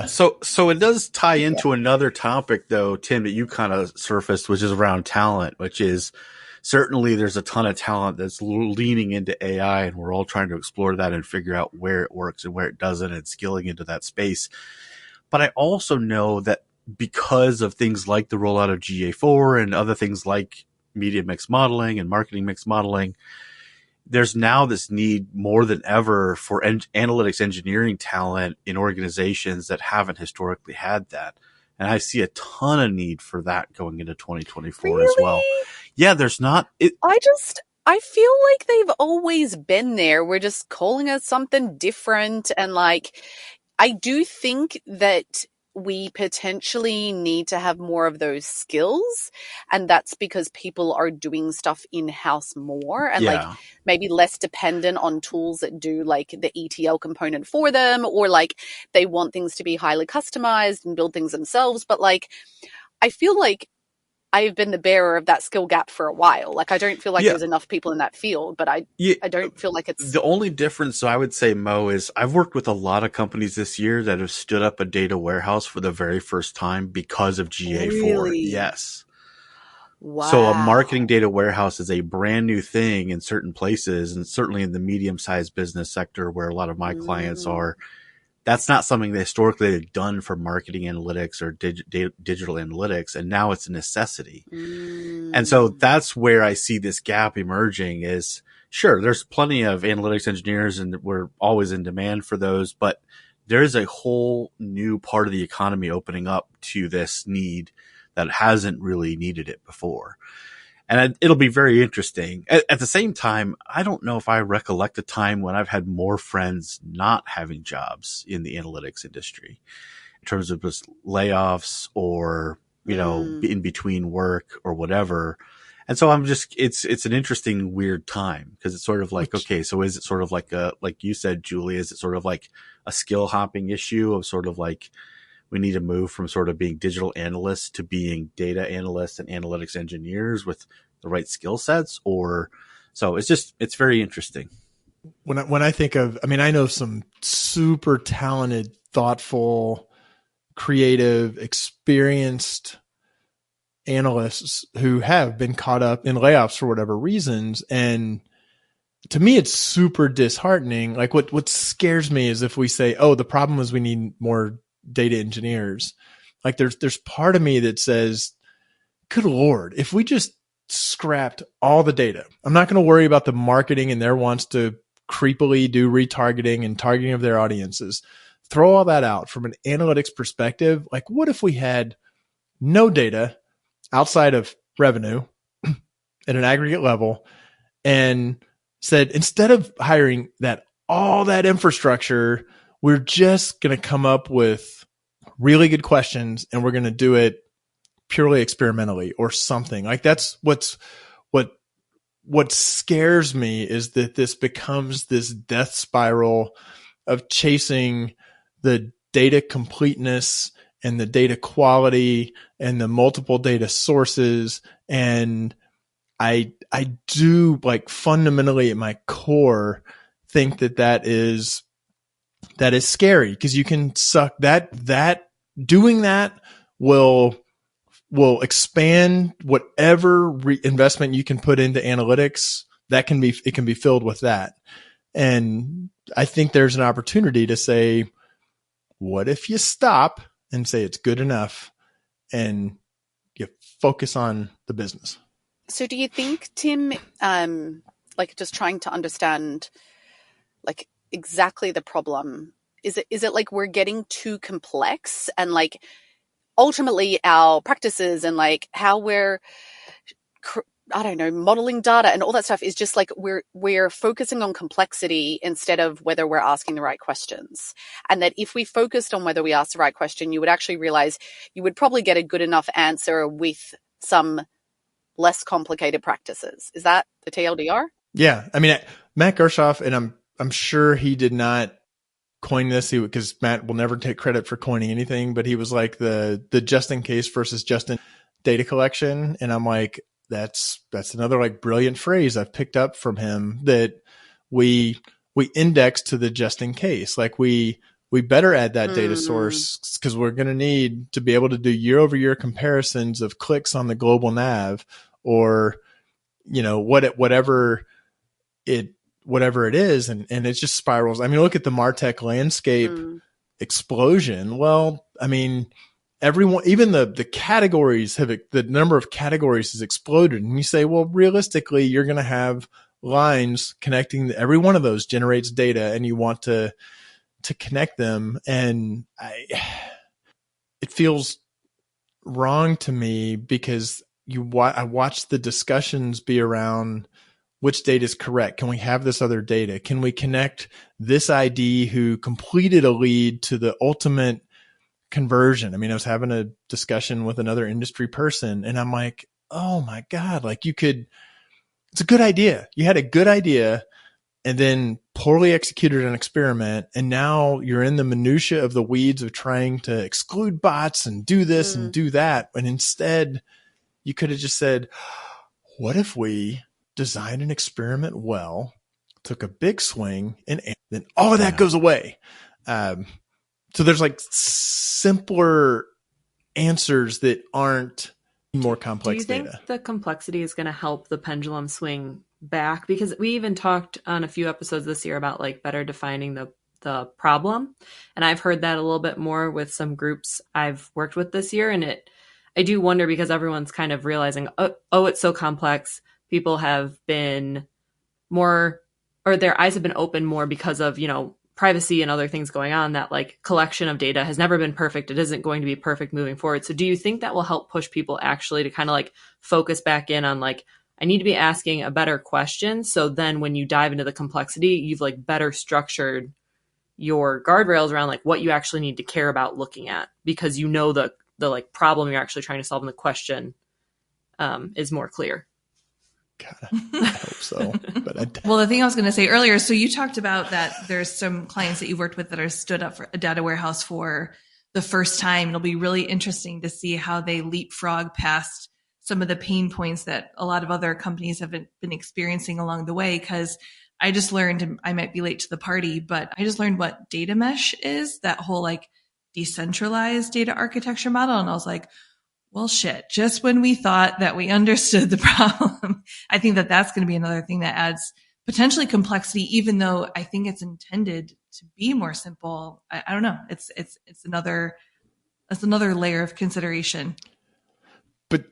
So it does tie into another topic though, Tim, that you kind of surfaced, which is around talent, which is certainly there's a ton of talent that's leaning into AI, and we're all trying to explore that and figure out where it works and where it doesn't and skilling into that space. But I also know that because of things like the rollout of GA4 and other things like media mix modeling and marketing mix modeling, there's now this need more than ever for analytics engineering talent in organizations that haven't historically had that. And I see a ton of need for that going into 2024 as well. Yeah, there's not. I feel like they've always been there. We're just calling it something different. And I do think that we potentially need to have more of those skills. And that's because people are doing stuff in-house more and maybe less dependent on tools that do the ETL component for them, or they want things to be highly customized and build things themselves. But I feel like I've been the bearer of that skill gap for a while. I don't feel like there's enough people in that field, but I don't feel like it's... The only difference, I would say, Mo, is I've worked with a lot of companies this year that have stood up a data warehouse for the very first time because of GA4. Really? Yes. Wow. So a marketing data warehouse is a brand new thing in certain places, and certainly in the medium-sized business sector where a lot of my clients are. That's not something that historically they've done for marketing analytics or digital analytics, and now it's a necessity. And so that's where I see this gap emerging is, sure, there's plenty of analytics engineers and we're always in demand for those, but there's a whole new part of the economy opening up to this need that hasn't really needed it before. And it'll be very interesting. At the same time, I don't know if I recollect a time when I've had more friends not having jobs in the analytics industry in terms of just layoffs or, in between work or whatever. And so it's an interesting, weird time because it's sort of like, okay, so is it sort of like you said, Julie, is it sort of like a skill hopping issue of sort of like, we need to move from sort of being digital analysts to being data analysts and analytics engineers with the right skill sets, or so it's very interesting. When I think of, I mean, I know some super talented, thoughtful, creative, experienced analysts who have been caught up in layoffs for whatever reasons. And to me, it's super disheartening. Like what scares me is if we say, oh, the problem is we need more data engineers. Like there's part of me that says, good Lord, if we just scrapped all the data, I'm not going to worry about the marketing and their wants to creepily do retargeting and targeting of their audiences. Throw all that out from an analytics perspective. Like what if we had no data outside of revenue at an aggregate level and said, instead of hiring all that infrastructure, we're just going to come up with really good questions and we're going to do it purely experimentally or something. Like that's what scares me is that this becomes this death spiral of chasing the data completeness and the data quality and the multiple data sources. And I do, like, fundamentally at my core think that is scary, because you can suck that doing that will expand whatever investment you can put into analytics. It can be filled with that. And I think there's an opportunity to say, what if you stop and say it's good enough and you focus on the business? So do you think, Tim, like, just trying to understand, like, exactly the problem, is it like we're getting too complex, and like ultimately our practices and like how we're, I don't know, modeling data and all that stuff is just like we're focusing on complexity instead of whether we're asking the right questions. And that if we focused on whether we asked the right question, you would actually realize you would probably get a good enough answer with some less complicated practices. Is that the TLDR? Yeah. I mean, Matt Gershoff, and I'm sure he did not coin this, because Matt will never take credit for coining anything, but he was like the just in case versus just in data collection. And I'm like, that's another like brilliant phrase I've picked up from him, that we index to the just in case. Like we better add that data source, because we're going to need to be able to do year over year comparisons of clicks on the global nav, or, you know, whatever it is. And it just spirals. I mean, look at the MarTech landscape explosion. Well, I mean, everyone, even the categories the number of categories has exploded. And you say, well, realistically, you're going to have lines connecting. Every one of those generates data, and you want to connect them. And it feels wrong to me, because I watch the discussions be around which data is correct. Can we have this other data? Can we connect this ID who completed a lead to the ultimate conversion? I mean, I was having a discussion with another industry person, and I'm like, oh my God, like it's a good idea. You had a good idea and then poorly executed an experiment. And now you're in the minutia of the weeds of trying to exclude bots and do this and do that. And instead you could have just said, what if we design an experiment well, took a big swing, and then all of that goes away. So there's like simpler answers that aren't more complex data. Do you think the complexity is going to help the pendulum swing back? Because we even talked on a few episodes this year about like better defining the problem. And I've heard that a little bit more with some groups I've worked with this year. And I do wonder, because everyone's kind of realizing, oh, it's so complex. People have been more, or their eyes have been open more because of, you know, privacy and other things going on, that like collection of data has never been perfect. It isn't going to be perfect moving forward. So do you think that will help push people actually to kind of like focus back in on like, I need to be asking a better question. So then when you dive into the complexity, you've like better structured your guardrails around like what you actually need to care about looking at, because you know the like problem you're actually trying to solve in the question is more clear. God, I hope so. But well, the thing I was going to say earlier, so you talked about that there's some clients that you've worked with that are stood up for a data warehouse for the first time. It'll be really interesting to see how they leapfrog past some of the pain points that a lot of other companies have been experiencing along the way. Because I just learned, and I might be late to the party, but I just learned what data mesh is, that whole like decentralized data architecture model. And I was like, well, shit, just when we thought that we understood the problem, I think that that's going to be another thing that adds potentially complexity, even though I think it's intended to be more simple. I don't know. It's another layer of consideration. But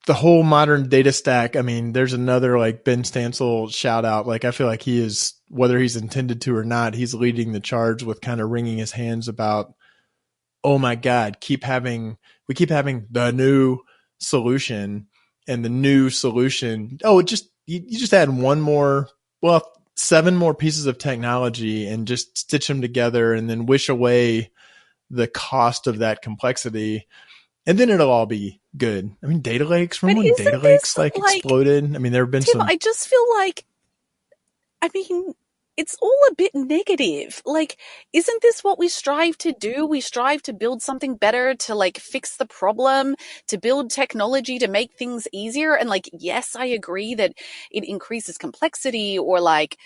the whole modern data stack, I mean, there's another like Ben Stancil shout out. Like, I feel like he is, whether he's intended to or not, he's leading the charge with kind of wringing his hands about, oh my God, we keep having the new solution, and the new solution. Oh, you just add one more, 7 more pieces of technology and just stitch them together and then wish away the cost of that complexity. And then it'll all be good. I mean, data lakes, remember when data lakes exploded? I mean, there have been Tim, I just feel like, I mean, it's all a bit negative. Like, isn't this what we strive to do? We strive to build something better, to like fix the problem, to build technology to make things easier. And like, yes, I agree that it increases complexity, or like,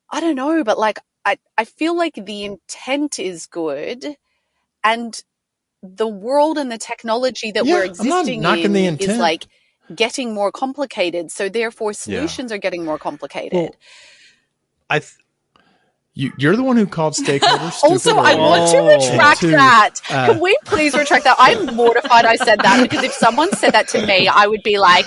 I don't know, but like, I feel like the intent is good, and the world and the technology that we're existing in is like getting more complicated. So therefore solutions are getting more complicated. Well, you're the one who called stakeholders stupid. Also, I want to retract that. Can we please retract that? I'm mortified I said that, because if someone said that to me, I would be like,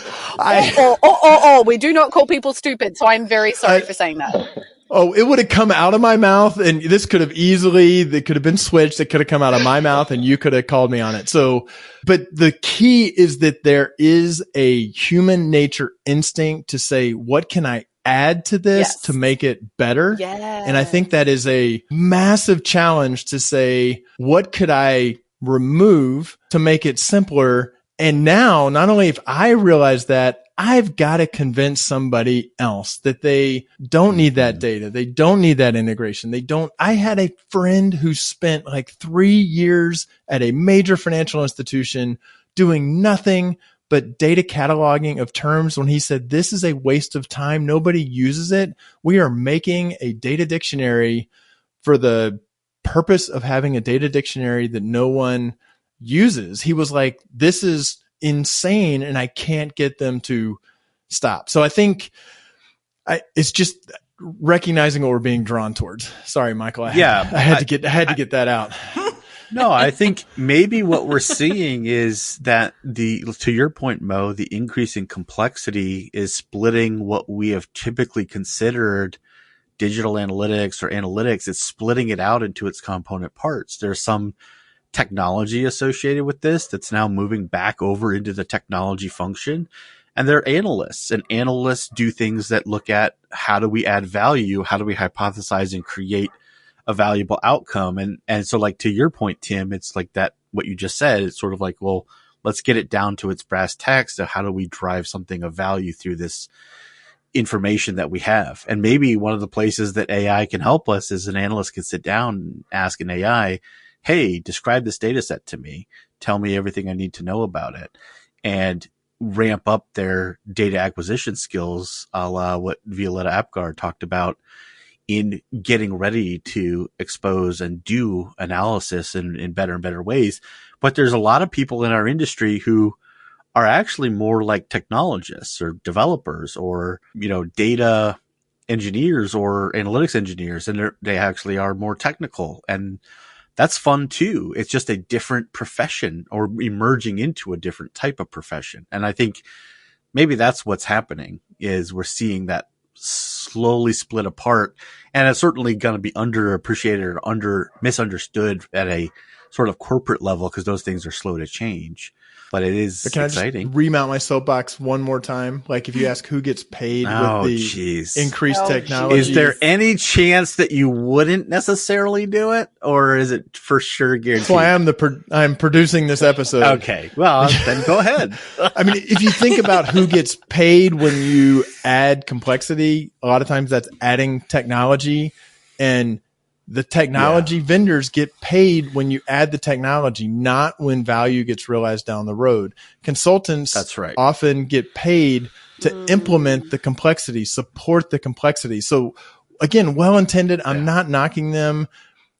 we do not call people stupid. So I'm very sorry for saying that. Oh, it would have come out of my mouth, and this could have been switched. It could have come out of my mouth, and you could have called me on it. So, but the key is that there is a human nature instinct to say, what can I add to this to make it better? Yeah. And I think that is a massive challenge to say, what could I remove to make it simpler? And now, not only if I realize that, I've got to convince somebody else that they don't need that data. They don't need that integration. I had a friend who spent like 3 years at a major financial institution doing nothing but data cataloging of terms. When he said, this is a waste of time, nobody uses it. We are making a data dictionary for the purpose of having a data dictionary that no one uses. He was like, this is insane, and I can't get them to stop. So I think it's just recognizing what we're being drawn towards. Sorry, Michael. I had to get that out. No, I think maybe what we're seeing is that to your point, Mo, the increase in complexity is splitting what we have typically considered digital analytics or analytics. It's splitting it out into its component parts. There's some technology associated with this that's now moving back over into the technology function. And they're analysts, and analysts do things that look at how do we add value? How do we hypothesize and create a valuable outcome? And so like to your point, Tim, it's like that, what you just said, it's sort of like, well, let's get it down to its brass tacks. So how do we drive something of value through this information that we have? And maybe one of the places that AI can help us is an analyst can sit down and ask an AI, hey, describe this data set to me. Tell me everything I need to know about it, and ramp up their data acquisition skills, a la what Violetta Apgar talked about in getting ready to expose and do analysis in better and better ways. But there's a lot of people in our industry who are actually more like technologists or developers or, data engineers or analytics engineers, and they actually are more technical, and that's fun too. It's just a different profession, or emerging into a different type of profession. And I think maybe that's what's happening, is we're seeing that slowly split apart, and it's certainly going to be underappreciated or misunderstood at a sort of corporate level, because those things are slow to change. But it is exciting. I just remount my soapbox one more time? Like, if you ask who gets paid with the increased technology. Is there any chance that you wouldn't necessarily do it, or is it for sure guaranteed? That's why I'm producing this episode. Okay, well, then go ahead. I mean, if you think about who gets paid when you add complexity, a lot of times that's adding technology. And The technology vendors get paid when you add the technology, not when value gets realized down the road. Consultants That's right. often get paid to implement the complexity, support the complexity. So again, well-intended. I'm not knocking them.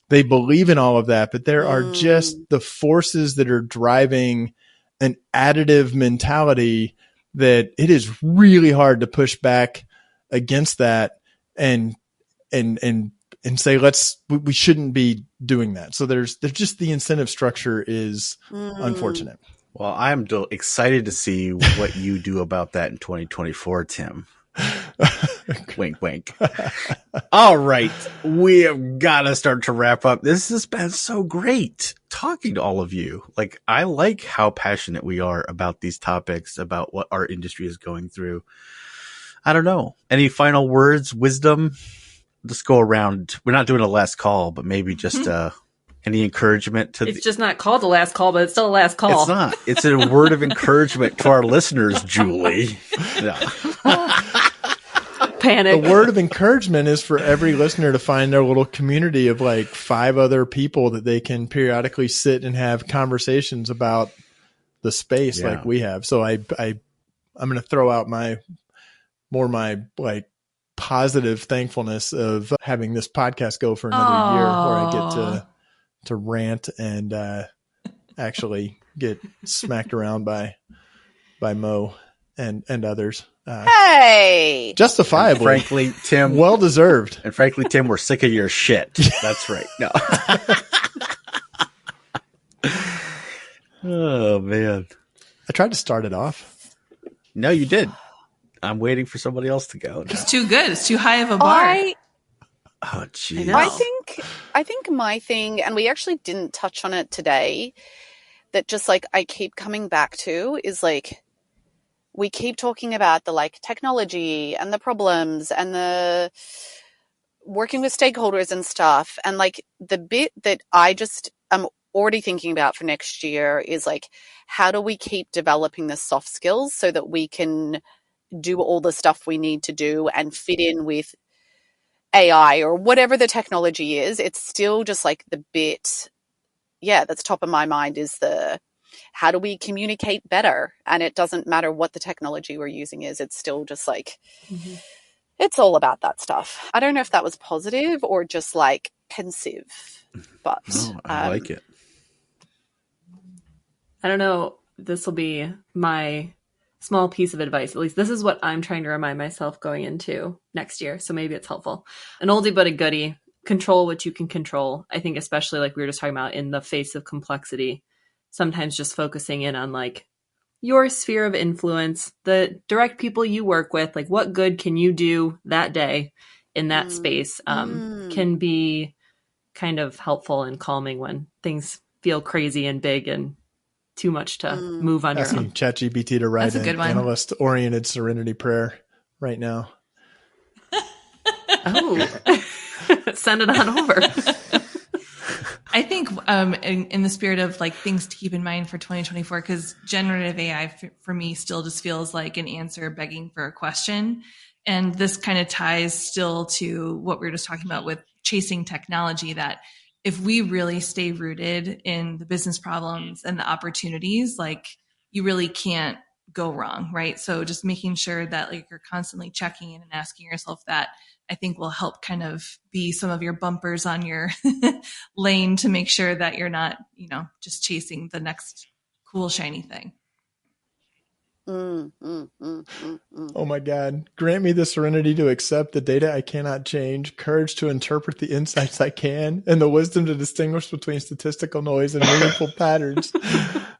They believe in all of that, but there are just the forces that are driving an additive mentality that it is really hard to push back against that and say, we shouldn't be doing that. So there's just the incentive structure is unfortunate. Well, I'm excited to see what you do about that in 2024, Tim. Wink, wink. All right. We have got to start to wrap up. This has been so great talking to all of you. Like, I like how passionate we are about these topics, about what our industry is going through. I don't know. Any final words, wisdom? Just go around. We're not doing a last call, but maybe just any encouragement to It's just not called the last call, but it's still a last call. It's not. It's a word of encouragement to our listeners, Julie. No. Panic. The word of encouragement is for every listener to find their little community of like 5 other people that they can periodically sit and have conversations about the space like we have. So I'm going to throw out my like positive thankfulness of having this podcast go for another year where I get to rant and actually get smacked around by Mo and others. Hey, justifiably. And frankly, Tim, well deserved. And frankly, Tim, we're sick of your shit. That's right. No. Oh man, I tried to start it off. No, you did. I'm waiting for somebody else to go now. It's too good. It's too high of a bar. Oh, geez. I think my thing, and we actually didn't touch on it today, that just like I keep coming back to is like, we keep talking about the like technology and the problems and the working with stakeholders and stuff. And like the bit that I just am already thinking about for next year is like, how do we keep developing the soft skills so that we can do all the stuff we need to do and fit in with AI or whatever the technology is? It's still just like the bit, that's top of my mind is the, how do we communicate better? And it doesn't matter what the technology we're using is. It's still just like, it's all about that stuff. I don't know if that was positive or just like pensive, but I like it. I don't know. This will be my small piece of advice. At least this is what I'm trying to remind myself going into next year. So maybe it's helpful. An oldie but a goodie. Control what you can control. I think especially like we were just talking about in the face of complexity, sometimes just focusing in on like your sphere of influence, the direct people you work with, like what good can you do that day in that space can be kind of helpful and calming when things feel crazy and big and too much to move on your own. Asking ChatGPT to write an analyst-oriented serenity prayer right now. Oh, send it on over. I think in the spirit of like things to keep in mind for 2024, because generative AI for me still just feels like an answer begging for a question. And this kind of ties still to what we were just talking about with chasing technology, that if we really stay rooted in the business problems and the opportunities, like you really can't go wrong, right? So just making sure that like you're constantly checking in and asking yourself that, I think will help kind of be some of your bumpers on your lane to make sure that you're not, just chasing the next cool, shiny thing. Oh my God. Grant me the serenity to accept the data I cannot change, courage to interpret the insights I can, and the wisdom to distinguish between statistical noise and meaningful patterns.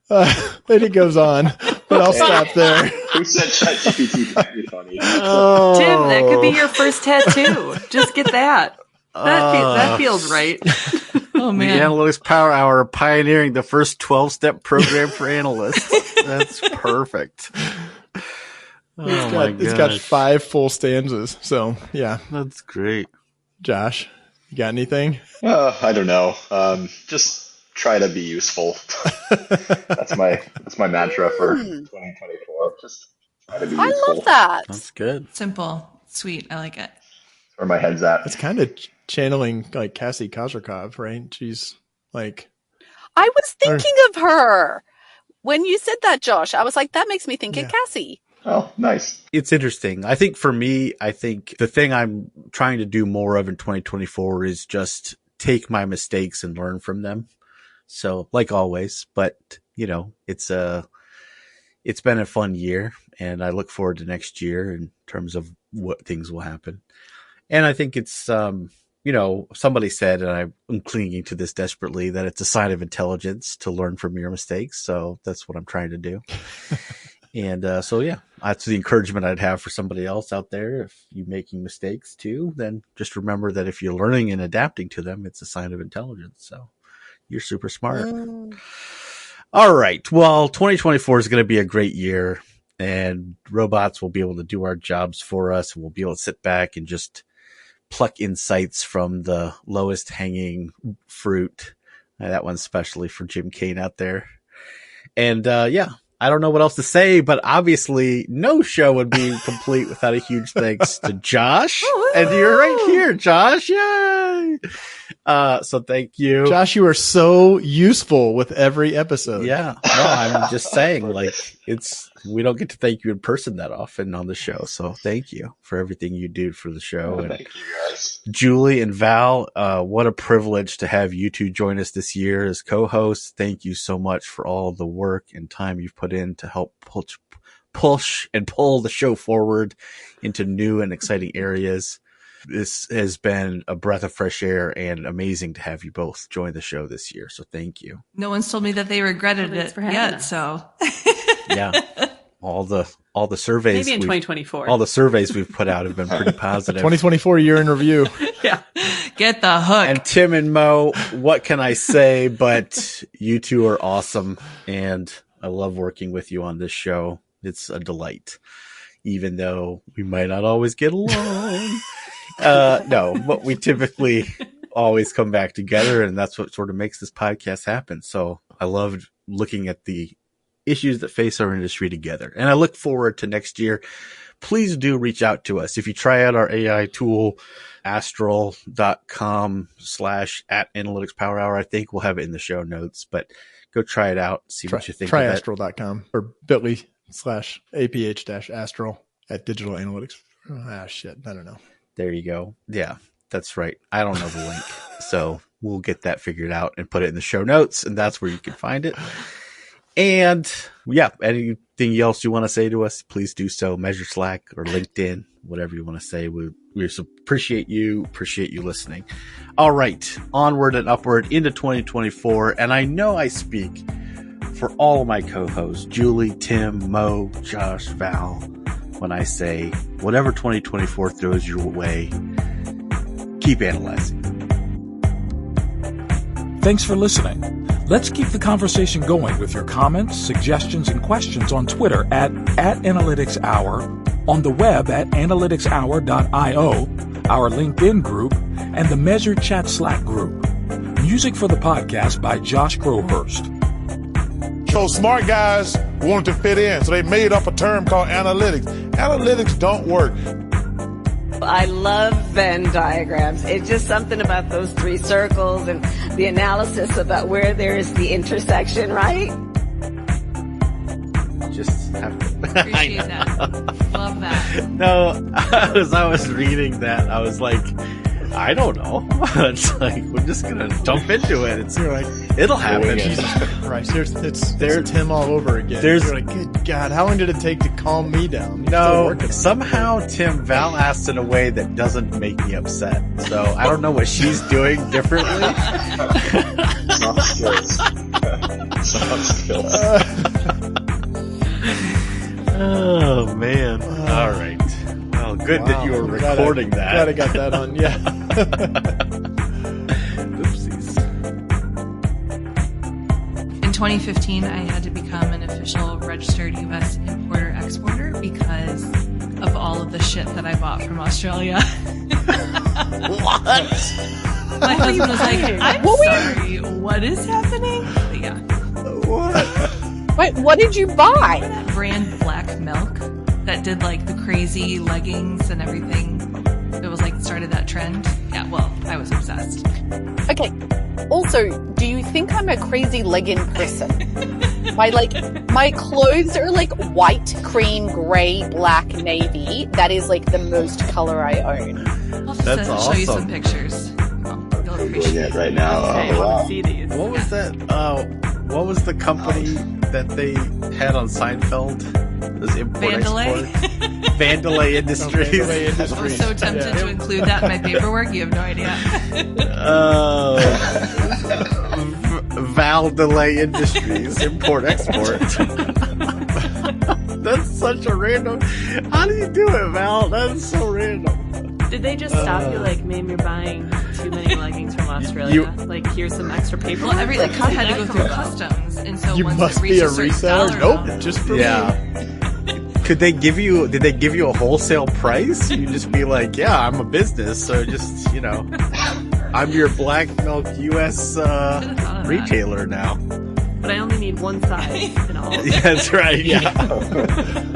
Then it goes on, but I'll stop there. Who said ChatGPT can't be funny? Oh. Tim, that could be your first tattoo. Just get that. That feels right. Oh man. The Analytics Power Hour, pioneering the first 12-step program for analysts. That's perfect. It's got 5 full stanzas. So yeah. That's great. Josh, you got anything? I don't know. Just try to be useful. That's my mantra for 2024. Just try to be useful. I love that. That's good. Simple, sweet. I like it. Where my head's at. It's kind of channeling like Cassie Kozyrkov, right? She's like, I was thinking of her when you said that, Josh. I was like, that makes me think of Cassie. Oh, nice. It's interesting. I think for me, I think the thing I'm trying to do more of in 2024 is just take my mistakes and learn from them. So like always, but you know, it's been a fun year and I look forward to next year in terms of what things will happen. And I think it's, you know, somebody said, and I'm clinging to this desperately, that it's a sign of intelligence to learn from your mistakes. So that's what I'm trying to do. And so, yeah, that's the encouragement I'd have for somebody else out there. If you're making mistakes too, then just remember that if you're learning and adapting to them, it's a sign of intelligence. So you're super smart. All right. Well, 2024 is going to be a great year and robots will be able to do our jobs for us. And we'll be able to sit back and just pluck insights from the lowest hanging fruit. That one's especially for Jim Kane out there. And, yeah, I don't know what else to say, but obviously no show would be complete without a huge thanks to Josh. And you're right here, Josh. Yay. So thank you. Josh, you are so useful with every episode. Yeah. No, I'm just saying, like, we don't get to thank you in person that often on the show. So thank you for everything you do for the show. And thank you guys. Julie and Val, what a privilege to have you two join us this year as co-hosts. Thank you so much for all the work and time you've put in to help push and pull the show forward into new and exciting areas. This has been a breath of fresh air and amazing to have you both join the show this year. So thank you. No one's told me that they regretted it yet. So yeah, all the surveys, maybe in 2024, all the surveys we've put out have been pretty positive. 2024 year in review. Yeah. Get the hook. And Tim and Mo, what can I say? But you two are awesome. And I love working with you on this show. It's a delight, even though we might not always get along. No, but we typically always come back together, and that's what sort of makes this podcast happen. So I loved looking at the issues that face our industry together. And I look forward to next year. Please do reach out to us. If you try out our AI tool, astral.com/@analyticspowerhour, I think we'll have it in the show notes, but go try it out. See what you think of it. Tryastral.com or bit.ly/aph-astral at digital analytics. Shit. I don't know. There you go. Yeah, that's right. I don't know the link. So we'll get that figured out and put it in the show notes, and that's where you can find it. And yeah, anything else you want to say to us, please do so. Measure Slack or LinkedIn, whatever you want to say. We appreciate you listening. All right, onward and upward into 2024. And I know I speak for all of my co-hosts, Julie, Tim, Mo, Josh, Val, when I say whatever 2024 throws your way, keep analyzing. Thanks for listening. Let's keep the conversation going with your comments, suggestions, and questions on Twitter at @AnalyticsHour, on the web at analyticshour.io, our LinkedIn group, and the Measured Chat Slack group. Music for the podcast by Josh Crowhurst. So smart guys wanted to fit in, so they made up a term called analytics. Analytics don't work. I love Venn diagrams. It's just something about those three circles and the analysis about where there is the intersection, right? Just have to Appreciate that. Love that. No, as I was reading that, I was like, I don't know. It's like, we're just going to jump into it. It's like, it'll happen. Jesus Christ. There's Tim all over again. You're like, good God, how long did it take to calm me down? No, somehow Val asked in a way that doesn't make me upset. So I don't know what she's doing differently. Soft skills. Soft skills. Oh, man. All right. Well, good that you were recording that. Glad I got that on, yeah. Oopsies. In 2015, I had to become an official registered U.S. importer-exporter because of all of the shit that I bought from Australia. What? My husband was like, I'm sorry, what is happening? But yeah. What? Wait, what did you buy? That brand Black Milk that did like the crazy leggings and everything. it was like started that trend. Yeah, well, I was obsessed. Okay. Also, do you think I'm a crazy legging person? My clothes are like white, cream, gray, black, navy. That is like the most color I own. I'll just show you some pictures. You'll appreciate it right now. Okay, I want to see these. What was that? What was the company that they had on Seinfeld? This Vandalay? Vandalay Industries. I was so tempted to include that in my paperwork. You have no idea. Vandalay Industries, import-export. That's such a random... How do you do it, Val? That's so random. Did they just stop you, like, ma'am, you're buying too many leggings from Australia? Like, here's some extra paper. Well, every had to go through customs, and so You once must it be a reaches certain reseller? dollar Nope, amount- just for Yeah. Did they give you a wholesale price? You just be like, yeah, I'm a business, so just, I'm your black milk US retailer now. But I only need one size in all. Yeah, that's right. Yeah,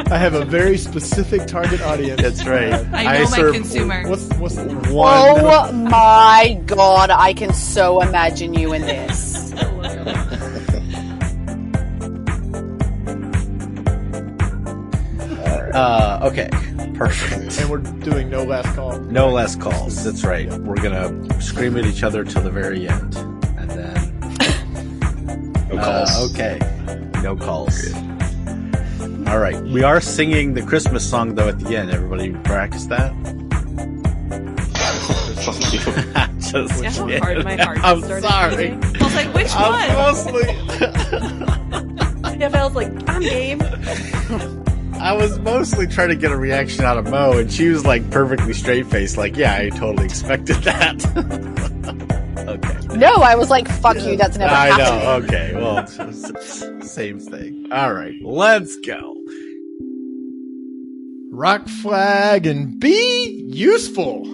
I have a very specific target audience. that's right. I know my consumer. What's the One. Oh my god, I can so imagine you in this. Okay, perfect. And we're doing no last call. No less calls. That's right. We're gonna scream at each other till the very end, and then No calls. okay, no calls. All right, we are singing the Christmas song though at the end. Everybody practice that. Just See how kidding. hard my heart I'm started sorry. beating? I was like, which one? Yeah, I was like, I'm game. I was mostly trying to get a reaction out of Mo, and she was like perfectly straight faced, like, "Yeah, I totally expected that." Okay. No, I was like, fuck you, that's never I happening. know. Okay. Well, it's same thing. All right. Let's go. Rock flag and be useful.